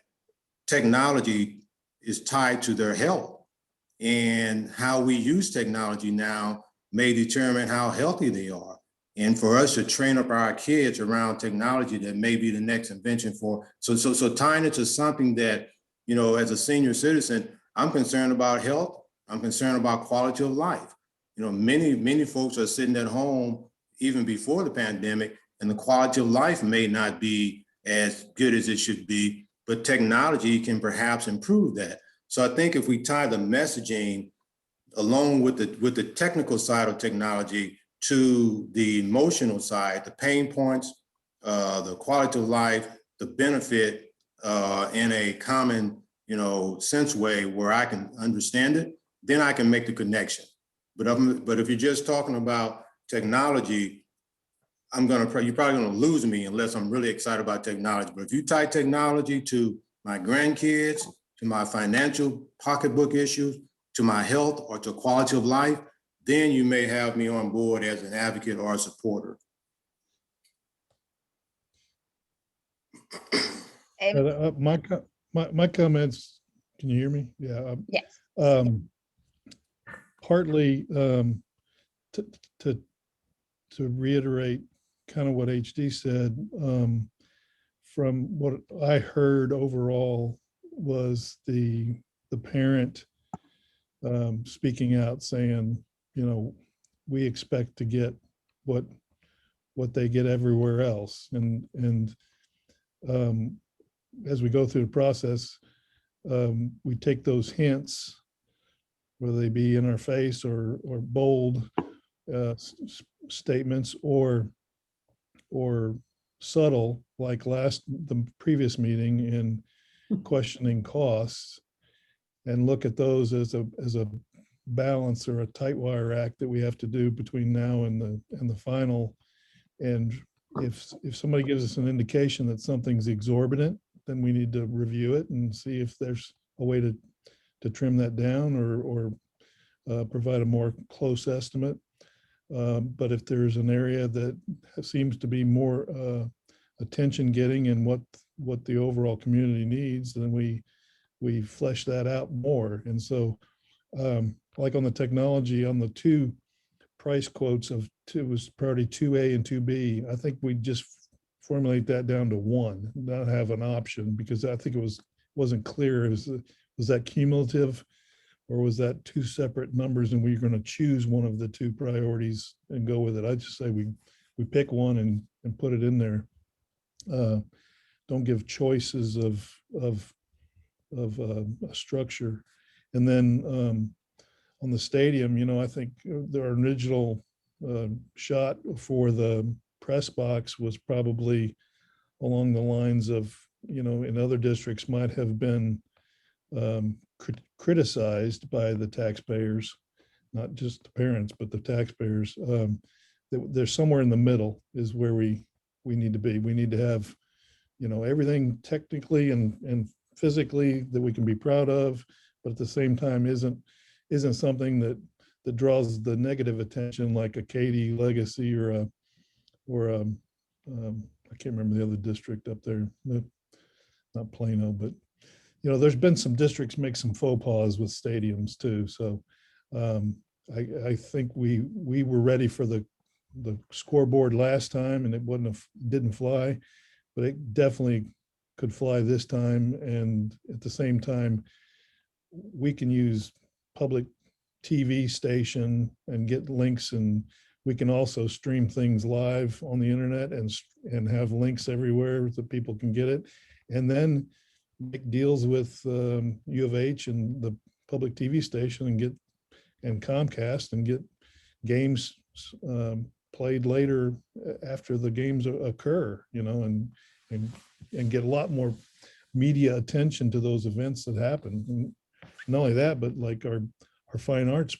Speaker 2: technology is tied to their health, and how we use technology now may determine how healthy they are. And for us to train up our kids around technology that may be the next invention for, so tying it to something that, you know, as a senior citizen, I'm concerned about health. I'm concerned about quality of life. You know, many folks are sitting at home even before the pandemic, and the quality of life may not be as good as it should be, but technology can perhaps improve that. So I think if we tie the messaging along with the technical side of technology to the emotional side, the pain points, the quality of life, the benefit in a common, you know, sense way where I can understand it, then I can make the connection. But if you're just talking about technology, you're probably gonna lose me unless I'm really excited about technology. But if you tie technology to my grandkids, to my financial pocketbook issues, to my health or to quality of life, then you may have me on board as an advocate or a supporter.
Speaker 13: My comments, can you hear me? Yeah.
Speaker 1: Yes.
Speaker 13: Partly to reiterate kind of what HD said, from what I heard overall was the parent speaking out saying, you know, we expect to get what they get everywhere else. And as we go through the process, we take those hints, whether they be in our face or bold statements or subtle, like the previous meeting in questioning costs, and look at those as a balance or a tight wire act that we have to do between now and the final. And if somebody gives us an indication that something's exorbitant, then we need to review it and see if there's a way to trim that down or provide a more close estimate. But if there's an area that seems to be more attention getting and what the overall community needs, then we flesh that out more. And so like on the technology, on the two price quotes of it was priority 2A and 2B, I think we just formulate that down to one, not have an option, because I think wasn't clear. Was that cumulative, or was that two separate numbers and we're going to choose one of the two priorities and go with it? I just say we pick one and put it in there. Don't give choices of a structure. And then on the stadium, you know, I think the original shot for the press box was probably along the lines of, you know, in other districts might have been criticized by the taxpayers, not just the parents, but the taxpayers. They're somewhere in the middle is where we need to be. We need to have, you know, everything technically and physically that we can be proud of, but at the same time isn't isn't something that draws the negative attention like a Katy Legacy or a I can't remember the other district up there, not Plano, but there's been some districts make some faux pas with stadiums too. So I think we were ready for the scoreboard last time, and it didn't fly, but it definitely could fly this time. And at the same time, we can use public TV station and get links, and we can also stream things live on the internet and have links everywhere that people can get it, and then make deals with U of H and the public TV station and Comcast and get games played later after the games occur, and get a lot more media attention to those events that happen. And not only that, but like our fine arts,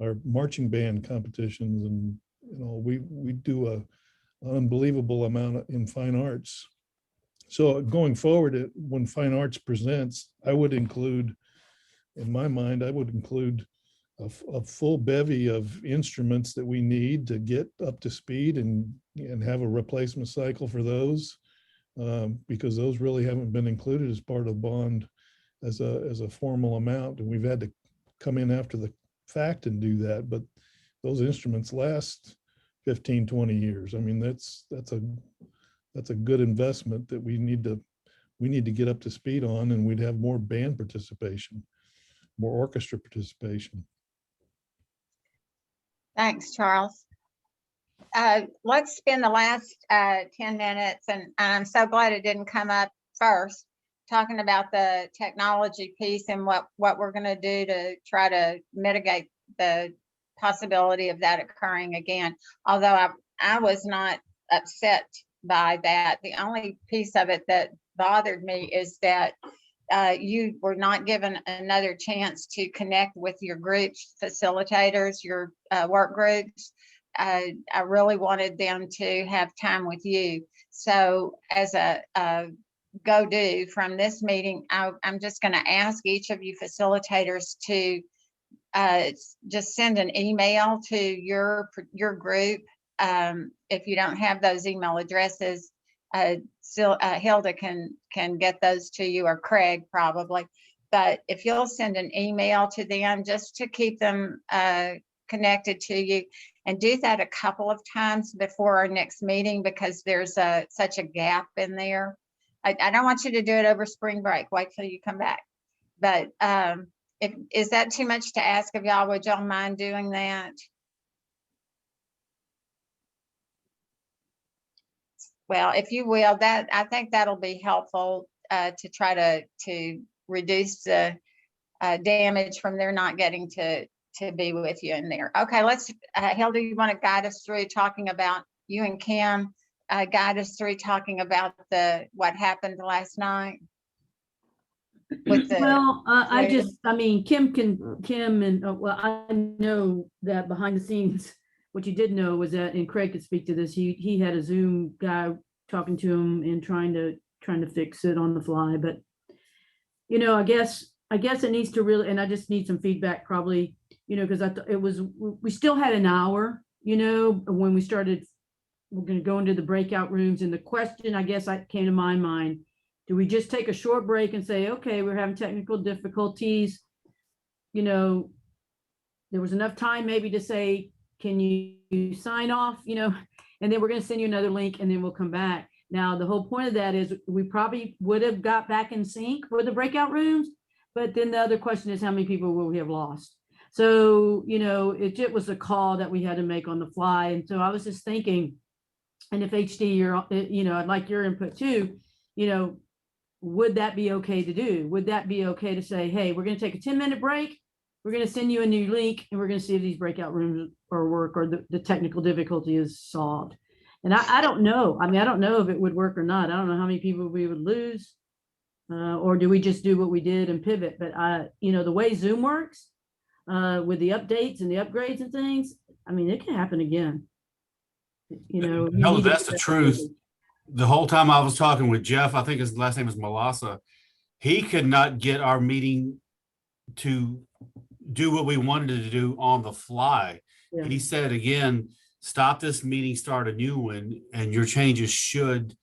Speaker 13: our marching band competitions, and we do an unbelievable amount in fine arts. So going forward, when fine arts presents, I would include, in my mind, a full bevy of instruments that we need to get up to speed and have a replacement cycle for those, because those really haven't been included as part of bond as a formal amount, and we've had to come in after the fact and do that. But those instruments last 15, 20 years. I mean, that's a good investment that we need to get up to speed on, and we'd have more band participation, more orchestra participation.
Speaker 1: Thanks, Charles. Let's spend the last 10 minutes, and I'm so glad it didn't come up first, talking about the technology piece and what we're going to do to try to mitigate the possibility of that occurring again. Although I was not upset by that. The only piece of it that bothered me is that you were not given another chance to connect with your groups, facilitators, your work groups. I really wanted them to have time with you. So as a go-do from this meeting, I'm just going to ask each of you facilitators to just send an email to your group. If you don't have those email addresses, Hilda can get those to you, or Craig probably. But if you'll send an email to them just to keep them connected to you, and do that a couple of times before our next meeting, because there's such a gap in there. I don't want you to do it over spring break. Wait till you come back. But is that too much to ask of y'all? Would y'all mind doing that? Well, if you will, I think that'll be helpful to try to reduce the damage from their not getting to be with you in there. Okay, let's, Hilda, you want to guide us through talking about, you and Kim, guide us through talking about what happened last night?
Speaker 5: Well, Kim and, well, I know that behind the scenes, what you did know was that, and Craig could speak to this, he had a Zoom guy talking to him and trying to fix it on the fly. But, I guess it needs to really, and I just need some feedback probably, because we still had an hour, when we started, we're going to go into the breakout rooms. And the question, I guess, came to my mind, do we just take a short break and say, okay, we're having technical difficulties? There was enough time maybe to say, can you sign off, and then we're going to send you another link, and then we'll come back. Now, the whole point of that is we probably would have got back in sync with the breakout rooms, but then the other question is how many people will we have lost? So, it was a call that we had to make on the fly. And so I was just thinking, and if HD, I'd like your input too, would that be okay to do? Would that be okay to say, hey, we're going to take a 10-minute break. We're going to send you a new link, and we're going to see if these breakout rooms or work, or the technical difficulty is solved. And I don't know. I don't know if it would work or not. I don't know how many people we would lose, or do we just do what we did and pivot? But the way Zoom works, with the updates and the upgrades and things, it can happen again.
Speaker 14: No, that's the truth. The whole time I was talking with Jeff, I think his last name is Malasa, he could not get our meeting to do what we wanted to do on the fly.
Speaker 8: Yeah.
Speaker 14: He said again, stop this meeting, start a new one, and your changes should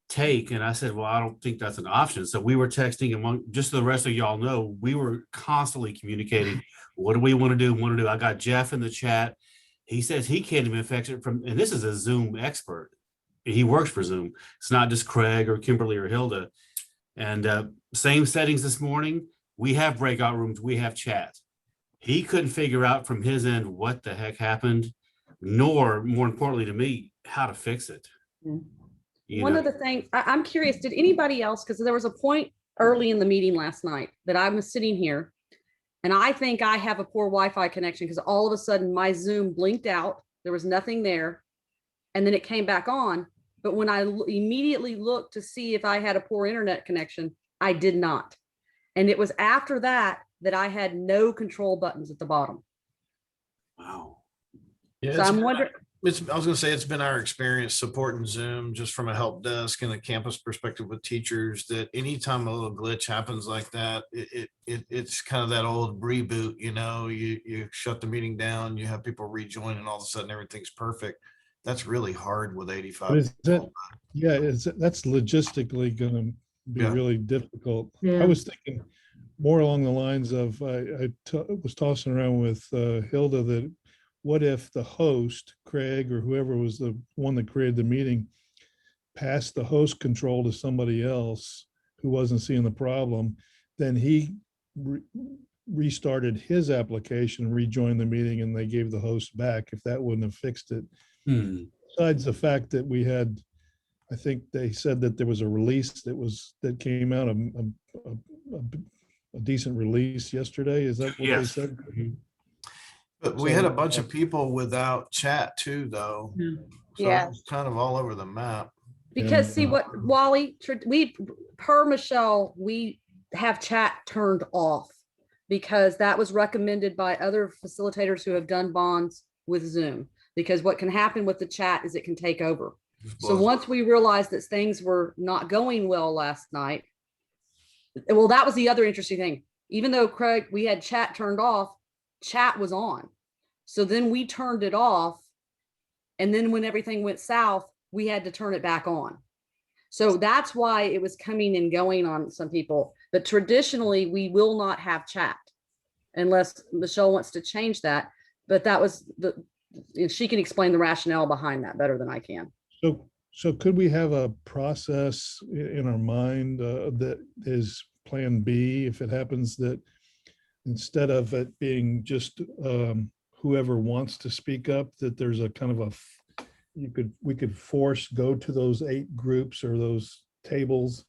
Speaker 14: take. And I said, well, I don't think that's an option. So we were texting among, just so the rest of y'all know, we were constantly communicating. What do we want to do? I got Jeff in the chat. He says he can't even fix it from, and this is a Zoom expert. He works for Zoom. It's not just Craig or Kimberly or Hilda. And same settings this morning. We have breakout rooms. We have chat. He couldn't figure out from his end what the heck happened, nor more importantly to me, how to fix it. You
Speaker 8: One
Speaker 14: know?
Speaker 8: of the things, I'm curious, did anybody else, because there was a point early in the meeting last night that I was sitting here and I think I have a poor Wi-Fi connection because all of a sudden my Zoom blinked out. There was nothing there. And then it came back on. But when I immediately looked to see if I had a poor internet connection, I did not. And it was after that that I had no control buttons at the bottom.
Speaker 14: Wow.
Speaker 11: Yeah,
Speaker 8: So I'm wondering,
Speaker 11: I was gonna say, it's been our experience supporting Zoom just from a help desk and a campus perspective with teachers, that anytime a little glitch happens like that, it's kind of that old reboot, you know, you shut the meeting down, you have people rejoin, and all of a sudden everything's perfect. That's really hard with 85.
Speaker 13: But is that,
Speaker 11: people.
Speaker 13: yeah, that's logistically gonna be
Speaker 11: Yeah.
Speaker 13: really difficult.
Speaker 5: Yeah.
Speaker 13: I was thinking more along the lines of, was tossing around with Hilda that what if the host, Craig, or whoever was the one that created the meeting, passed the host control to somebody else who wasn't seeing the problem, then he restarted his application, rejoined the meeting, and they gave the host back, if that wouldn't have fixed it. Besides the fact that we had, I think they said that there was a release that came out, a decent release yesterday. Is that what they
Speaker 14: Yes.
Speaker 13: said?
Speaker 11: But we had a bunch of people without chat too, though.
Speaker 5: Yeah.
Speaker 11: So
Speaker 1: Yeah.
Speaker 11: it's kind of all over the map.
Speaker 8: because
Speaker 13: And,
Speaker 8: see what, Wally, we, per Michelle, we have chat turned off because that was recommended by other facilitators who have done bonds with Zoom. Because what can happen with the chat is it can take over.
Speaker 11: Just
Speaker 8: So
Speaker 11: blows
Speaker 8: once we realized that things were not going well last night, well, that was the other interesting thing. Even though Craig, we had chat turned off, chat was on. So then we turned it off. And then when everything went south, we had to turn it back on. So that's why it was coming and going on some people. But traditionally, we will not have chat unless Michelle wants to change that. But that was she can explain the rationale behind that better than I can.
Speaker 13: So could we have a process in our mind that is plan B if it happens that instead of it being just whoever wants to speak up, that there's a kind of we could force go to those 8 groups or those tables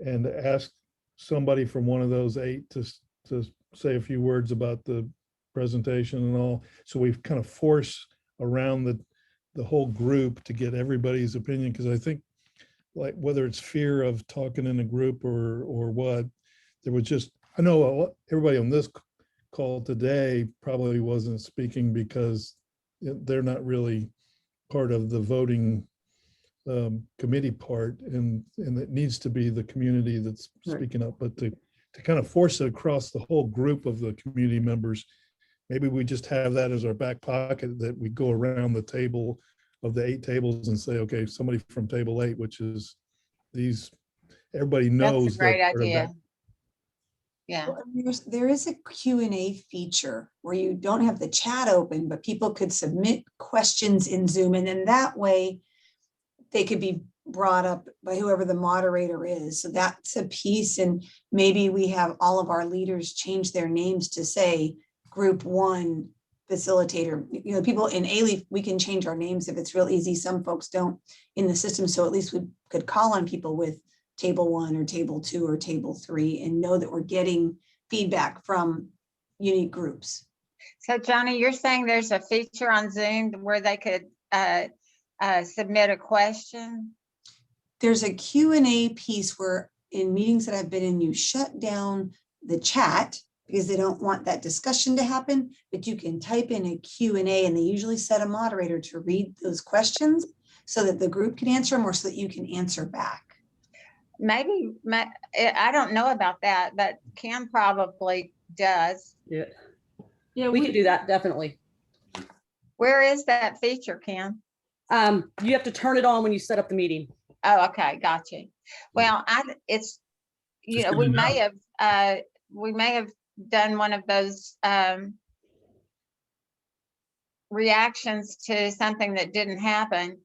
Speaker 13: and ask somebody from one of those 8 to say a few words about the presentation and all. So we've kind of force around the whole group to get everybody's opinion, because I think, like, whether it's fear of talking in a group or what, there was just, I know everybody on this call today probably wasn't speaking because they're not really part of the voting committee part, and it needs to be the community that's speaking up. But to kind of force it across the whole group of the community members, maybe we just have that as our back pocket, that we go around the table of the 8 tables and say, okay, somebody from table 8, which is these, everybody knows.
Speaker 1: That's a great
Speaker 13: that part of
Speaker 1: idea.
Speaker 13: that.
Speaker 1: Yeah.
Speaker 15: Well, there is a Q&A feature where you don't have the chat open, but people could submit questions in Zoom, and then that way they could be brought up by whoever the moderator is. So that's a piece, and maybe we have all of our leaders change their names to say Group 1 facilitator. You know, people in A-Leaf, we can change our names if it's real easy. Some folks don't in the system, so at least we could call on people with table 1 or table 2 or table 3 and know that we're getting feedback from unique groups.
Speaker 1: So Johnny, you're saying there's a feature on Zoom where they could submit a question?
Speaker 15: There's a Q&A piece where in meetings that I've been in, you shut down the chat because they don't want that discussion to happen, but you can type in a Q&A, and they usually set a moderator to read those questions so that the group can answer them or so that you can answer back.
Speaker 1: Maybe, I don't know about that, but Kim probably does.
Speaker 8: Yeah.
Speaker 5: Yeah,
Speaker 8: We could do that, definitely.
Speaker 1: Where is that feature, Kim?
Speaker 8: You have to turn it on when you set up the meeting.
Speaker 1: Oh, okay, got you. Well, it's, you
Speaker 13: Just
Speaker 1: know,
Speaker 13: good to know.
Speaker 1: we may have done one of those, reactions to something that didn't happen.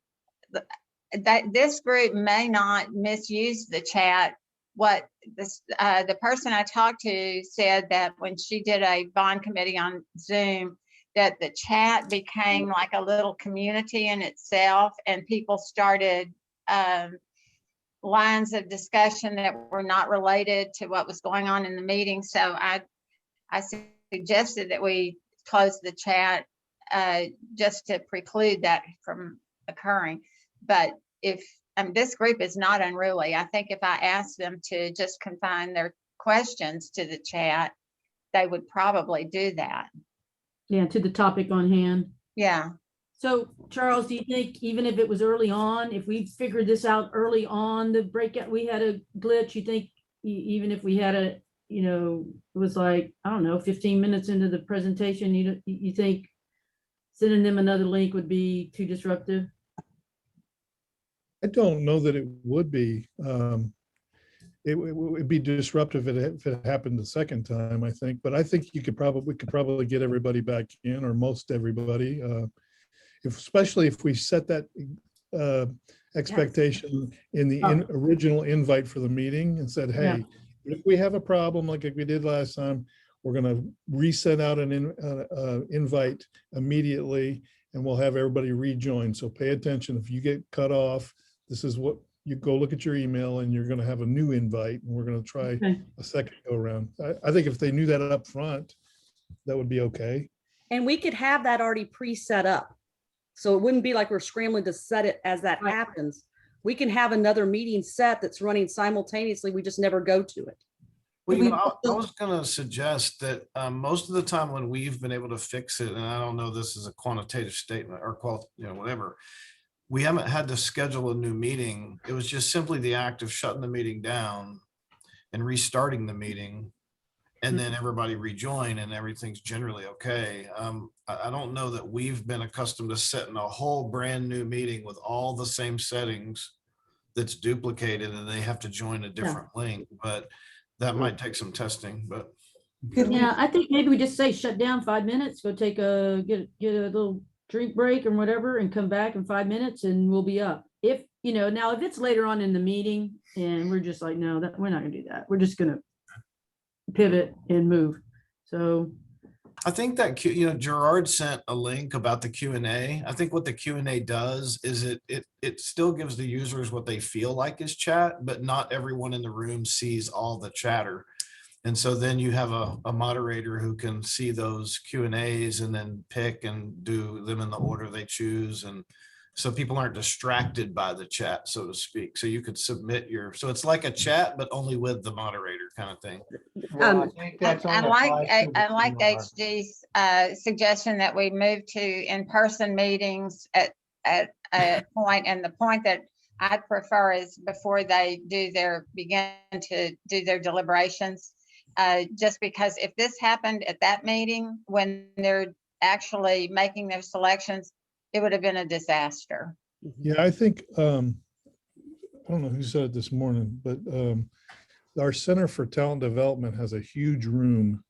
Speaker 1: That this group may not misuse the chat. What this, the person I talked to said that when she did a bond committee on Zoom, that the chat became like a little community in itself, and people started lines of discussion that were not related to what was going on in the meeting. So I suggested that we close the chat just to preclude that from occurring. But if this group is not unruly, I think if I asked them to just confine their questions to the chat, they would probably do that.
Speaker 5: Yeah, to the topic on hand.
Speaker 1: Yeah.
Speaker 5: So Charles, do you think even if it was early on, if we figured this out early on, the breakout, we had a glitch, you think even if we had a, you know, it was like, I don't know, 15 minutes into the presentation, you think sending them another link would be too disruptive?
Speaker 13: I don't know that it would be. It would be disruptive if it happened the second time, I think. But I think we could probably get everybody back in, or most everybody. Especially if we set that expectation in the original invite for the meeting and said, hey, if we have a problem like we did last time, we're going to resend out an invite immediately, and we'll have everybody rejoin. So pay attention. If you get cut off, this is what you go look at your email, and you're going to have a new invite, and we're going to try a second go around. I think if they knew that up front, that would be okay.
Speaker 8: And we could have that already pre-set up. So it wouldn't be like we're scrambling to set it as that happens. We can have another meeting set that's running simultaneously. We just never go to it.
Speaker 11: Well, you know, I was going to suggest that most of the time when we've been able to fix it, and I don't know this is a quantitative statement or whatever, we haven't had to schedule a new meeting. It was just simply the act of shutting the meeting down and restarting the meeting, and then everybody rejoin, and everything's generally okay. I don't know that we've been accustomed to setting a whole brand new meeting with all the same settings that's duplicated, and they have to join a different link, but that might take some testing. But
Speaker 5: yeah, I think maybe we just say shut down 5 minutes, go take get a little drink break or whatever, and come back in 5 minutes, and we'll be up. If, you know, now if it's later on in the meeting and we're just like, no, that we're not gonna do that. We're just gonna pivot and move. So
Speaker 11: I think that, Gerard sent a link about the Q&A. I think what the Q&A does is it still gives the users what they feel like is chat, but not everyone in the room sees all the chatter. And so then you have a moderator who can see those Q&As and then pick and do them in the order they choose. And so people aren't distracted by the chat, so to speak. So you could submit so it's like a chat, but only with the moderator kind of thing.
Speaker 10: Well, I think that's
Speaker 1: I
Speaker 10: only applies
Speaker 1: like
Speaker 10: to the
Speaker 1: HG's suggestion that we move to in-person meetings at a point, and the point that I'd prefer is before they begin to do their deliberations. Just because if this happened at that meeting when they're actually making their selections, it would have been a disaster.
Speaker 13: Yeah, I think, I don't know who said it this morning, but our Center for Talent Development has a huge room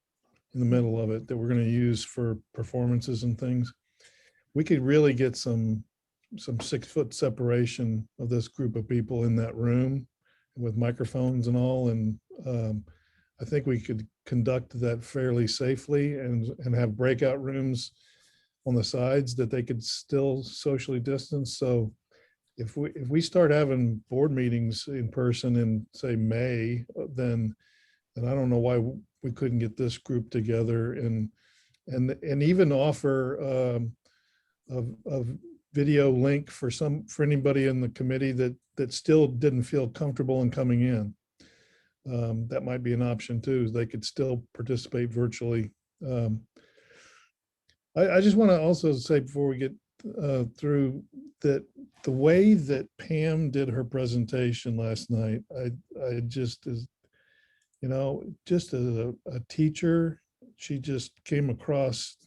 Speaker 13: in the middle of it that we're going to use for performances and things. We could really get some 6-foot separation of this group of people in that room with microphones and all. And I think we could conduct that fairly safely and have breakout rooms on the sides that they could still socially distance. So if we start having board meetings in person in, say, May, then I don't know why we couldn't get this group together and even offer a video link for anybody in the committee that still didn't feel comfortable in coming in. That might be an option too. They could still participate virtually. I just want to also say before we get through that the way that Pam did her presentation last night, I just as, just as a teacher, she just came across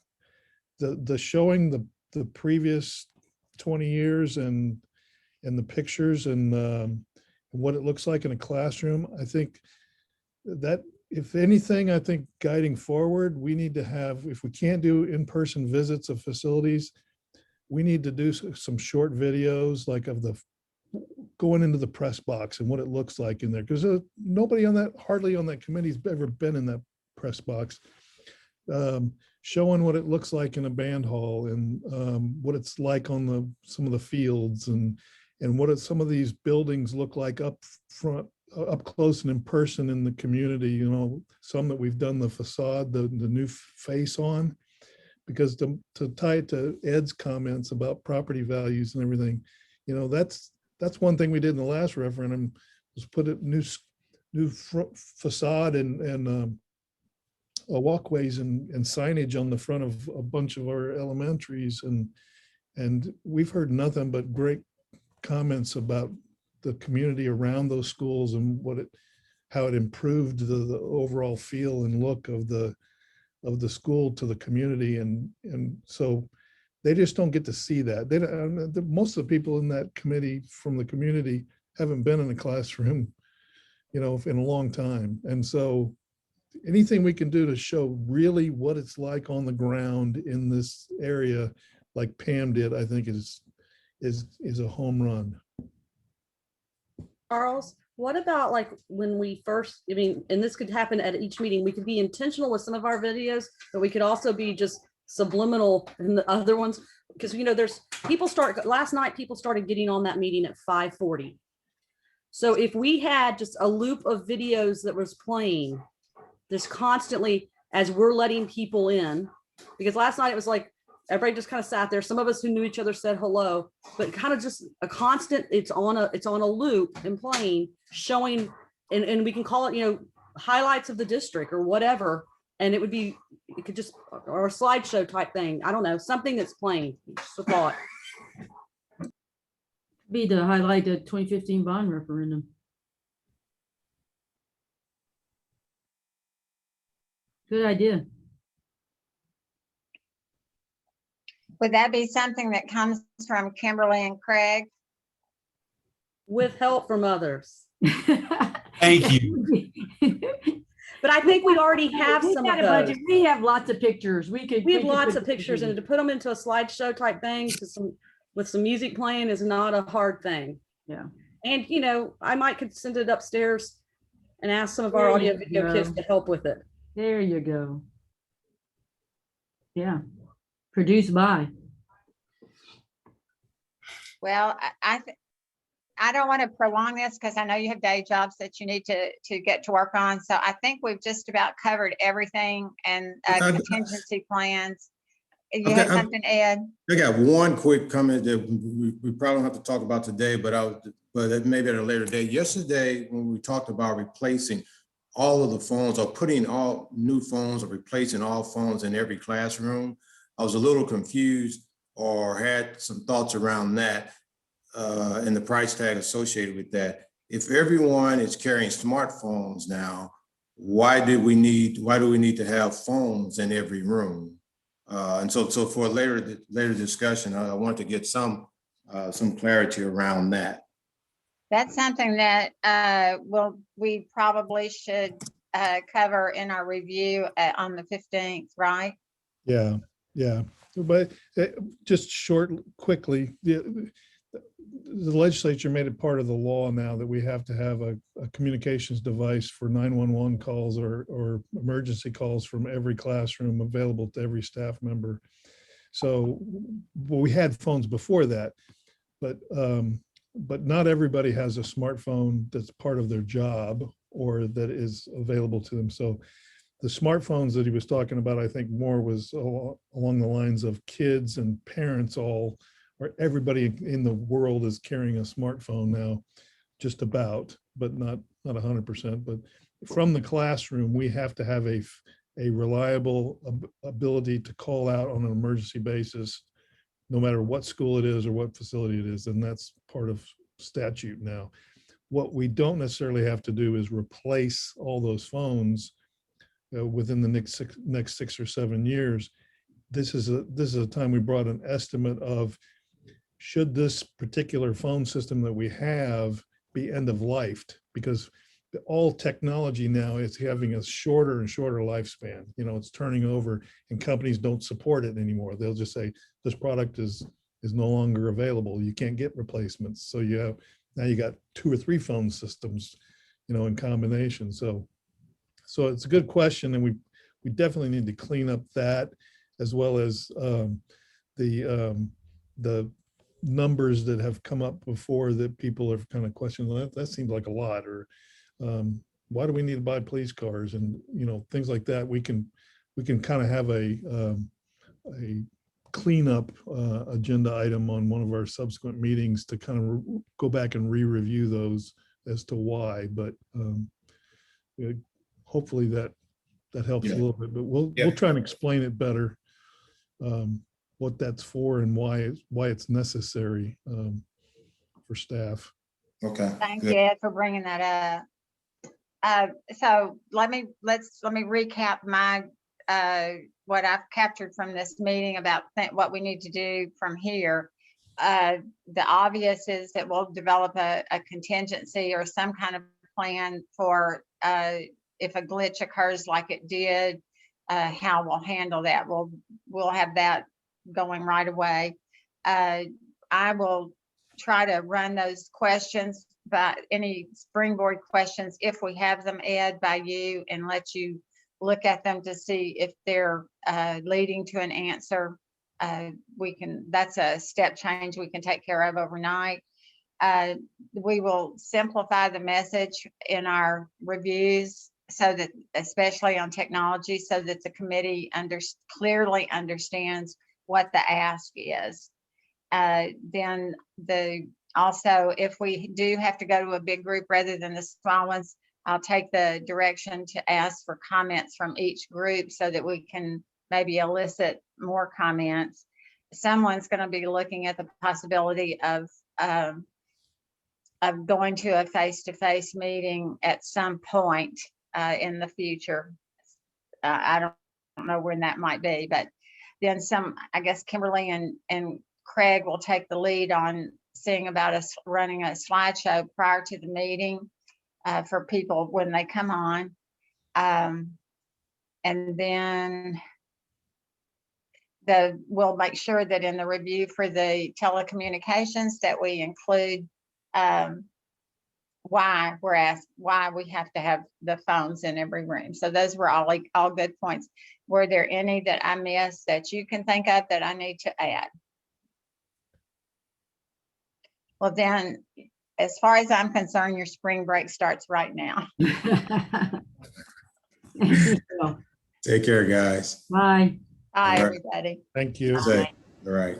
Speaker 13: the showing the previous 20 years and the pictures and what it looks like in a classroom. I think that if anything, I think guiding forward, we need to have, if we can't do in-person visits of facilities, we need to do some short videos like of the going into the press box and what it looks like in there. Because nobody on that, hardly on that committee's ever been in that press box. Showing what it looks like in a band hall and what it's like on some of the fields and what some of these buildings look like up front, up close and in person in the community. You know, some that we've done the facade, the new face on, because to tie it to Ed's comments about property values and everything, you know, that's one thing we did in the last referendum was put a new facade and walkways and signage on the front of a bunch of our elementaries, and we've heard nothing but great comments about the community around those schools and how it improved the overall feel and look of the school to the community, and so they just don't get to see that. They don't, most of the people in that committee from the community haven't been in a classroom, you know, in a long time, and so anything we can do to show really what it's like on the ground in this area, like Pam did, I think is a home run.
Speaker 8: Charles, what about like when we first, I mean, and this could happen at each meeting, we could be intentional with some of our videos, but we could also be just subliminal in the other ones. Because, you know, last night people started getting on that meeting at 5:40. So if we had just a loop of videos that was playing just constantly as we're letting people in, because last night it was like, everybody just kind of sat there. Some of us who knew each other said hello, but kind of just a constant, it's on a loop and playing, showing, and we can call it, you know, highlights of the district or whatever. And it could just, or a slideshow type thing. I don't know, something that's playing, just a thought.
Speaker 5: Be to highlight the 2015 bond referendum. Good idea.
Speaker 1: Would that be something that comes from Kimberly and Craig?
Speaker 8: With help from others.
Speaker 14: Thank you.
Speaker 8: But I think we already have
Speaker 5: We
Speaker 8: some
Speaker 5: got
Speaker 8: of
Speaker 5: a budget.
Speaker 8: those.
Speaker 5: We have lots of pictures. We
Speaker 8: We have lots of pictures, and to put them into a slideshow type thing with some music playing is not a hard thing.
Speaker 5: Yeah.
Speaker 8: And, you know, I could send it upstairs and ask some of our
Speaker 5: There
Speaker 8: audio
Speaker 5: you
Speaker 8: video
Speaker 5: go.
Speaker 8: kids to help with it.
Speaker 5: There you go. Yeah. Produced by.
Speaker 1: Well, I don't want to prolong this because I know you have day jobs that you need to get to work on. So I think we've just about covered everything and contingency plans. You have something, Ed?
Speaker 2: I got one quick comment that we probably don't have to talk about today, but maybe at a later date. Yesterday, when we talked about replacing all of the phones or putting all new phones or replacing all phones in every classroom, I was a little confused or had some thoughts around that and the price tag associated with that. If everyone is carrying smartphones now, why do we need to have phones in every room? And so for a later discussion, I want to get some clarity around that.
Speaker 1: That's something that we probably should cover in our review on the 15th, right?
Speaker 13: Yeah. But just quickly, the legislature made it part of the law now that we have to have a communications device for 911 calls or emergency calls from every classroom available to every staff member. So we had phones before that, but not everybody has a smartphone that's part of their job or that is available to them. So the smartphones that he was talking about, I think more was along the lines of kids and parents or everybody in the world is carrying a smartphone now, just about, but not 100%. But from the classroom, we have to have a reliable ability to call out on an emergency basis, no matter what school it is or what facility it is. And that's part of statute now. What we don't necessarily have to do is replace all those phones. within the next 6 or 7 years. This is a time we brought an estimate of, should this particular phone system that we have be end of life? Because all technology now is having a shorter and shorter lifespan. It's turning over, and companies don't support it anymore. They'll just say, this product is no longer available. You can't get replacements. So now you got 2 or 3 phone systems, in combination. So it's a good question, and we definitely need to clean up that, as well as the numbers that have come up before that people have kind of questioned. That seems like a lot, or why do we need to buy police cars, and things like that. We can kind of have a cleanup agenda item on one of our subsequent meetings to kind of go back and re-review those as to why. But hopefully that helps a little bit. But we'll try and explain it better, what that's for and why it's necessary for staff.
Speaker 2: Okay.
Speaker 1: Thank
Speaker 2: good.
Speaker 1: you, Ed, for bringing that up. So let me recap my what I've captured from this meeting about what we need to do from here. The obvious is that we'll develop a contingency or some kind of plan for if a glitch occurs like it did, how we'll handle that. We'll have that going right away. I will try to run those questions, but any springboard questions, if we have them, Ed, by you, and let you look at them to see if they're leading to an answer. That's a step change we can take care of overnight. We will simplify the message in our reviews, so that, especially on technology, so that the committee clearly understands what the ask is. Then also, if we do have to go to a big group rather than the small ones, I'll take the direction to ask for comments from each group so that we can maybe elicit more comments. Someone's going to be looking at the possibility of going to a face-to-face meeting at some point in the future. I don't know when that might be, but then I guess Kimberly and Craig will take the lead on seeing about us running a slideshow prior to the meeting for people when they come on. And then we'll make sure that in the review for the telecommunications that we include why we have to have the phones in every room. So those were all good points. Were there any that I missed that you can think of that I need to add? Well, then, as far as I'm concerned, your spring break starts right now.
Speaker 2: Take care, guys.
Speaker 5: Bye.
Speaker 1: Bye,
Speaker 2: All right.
Speaker 1: everybody.
Speaker 13: Thank you.
Speaker 2: Say, all right.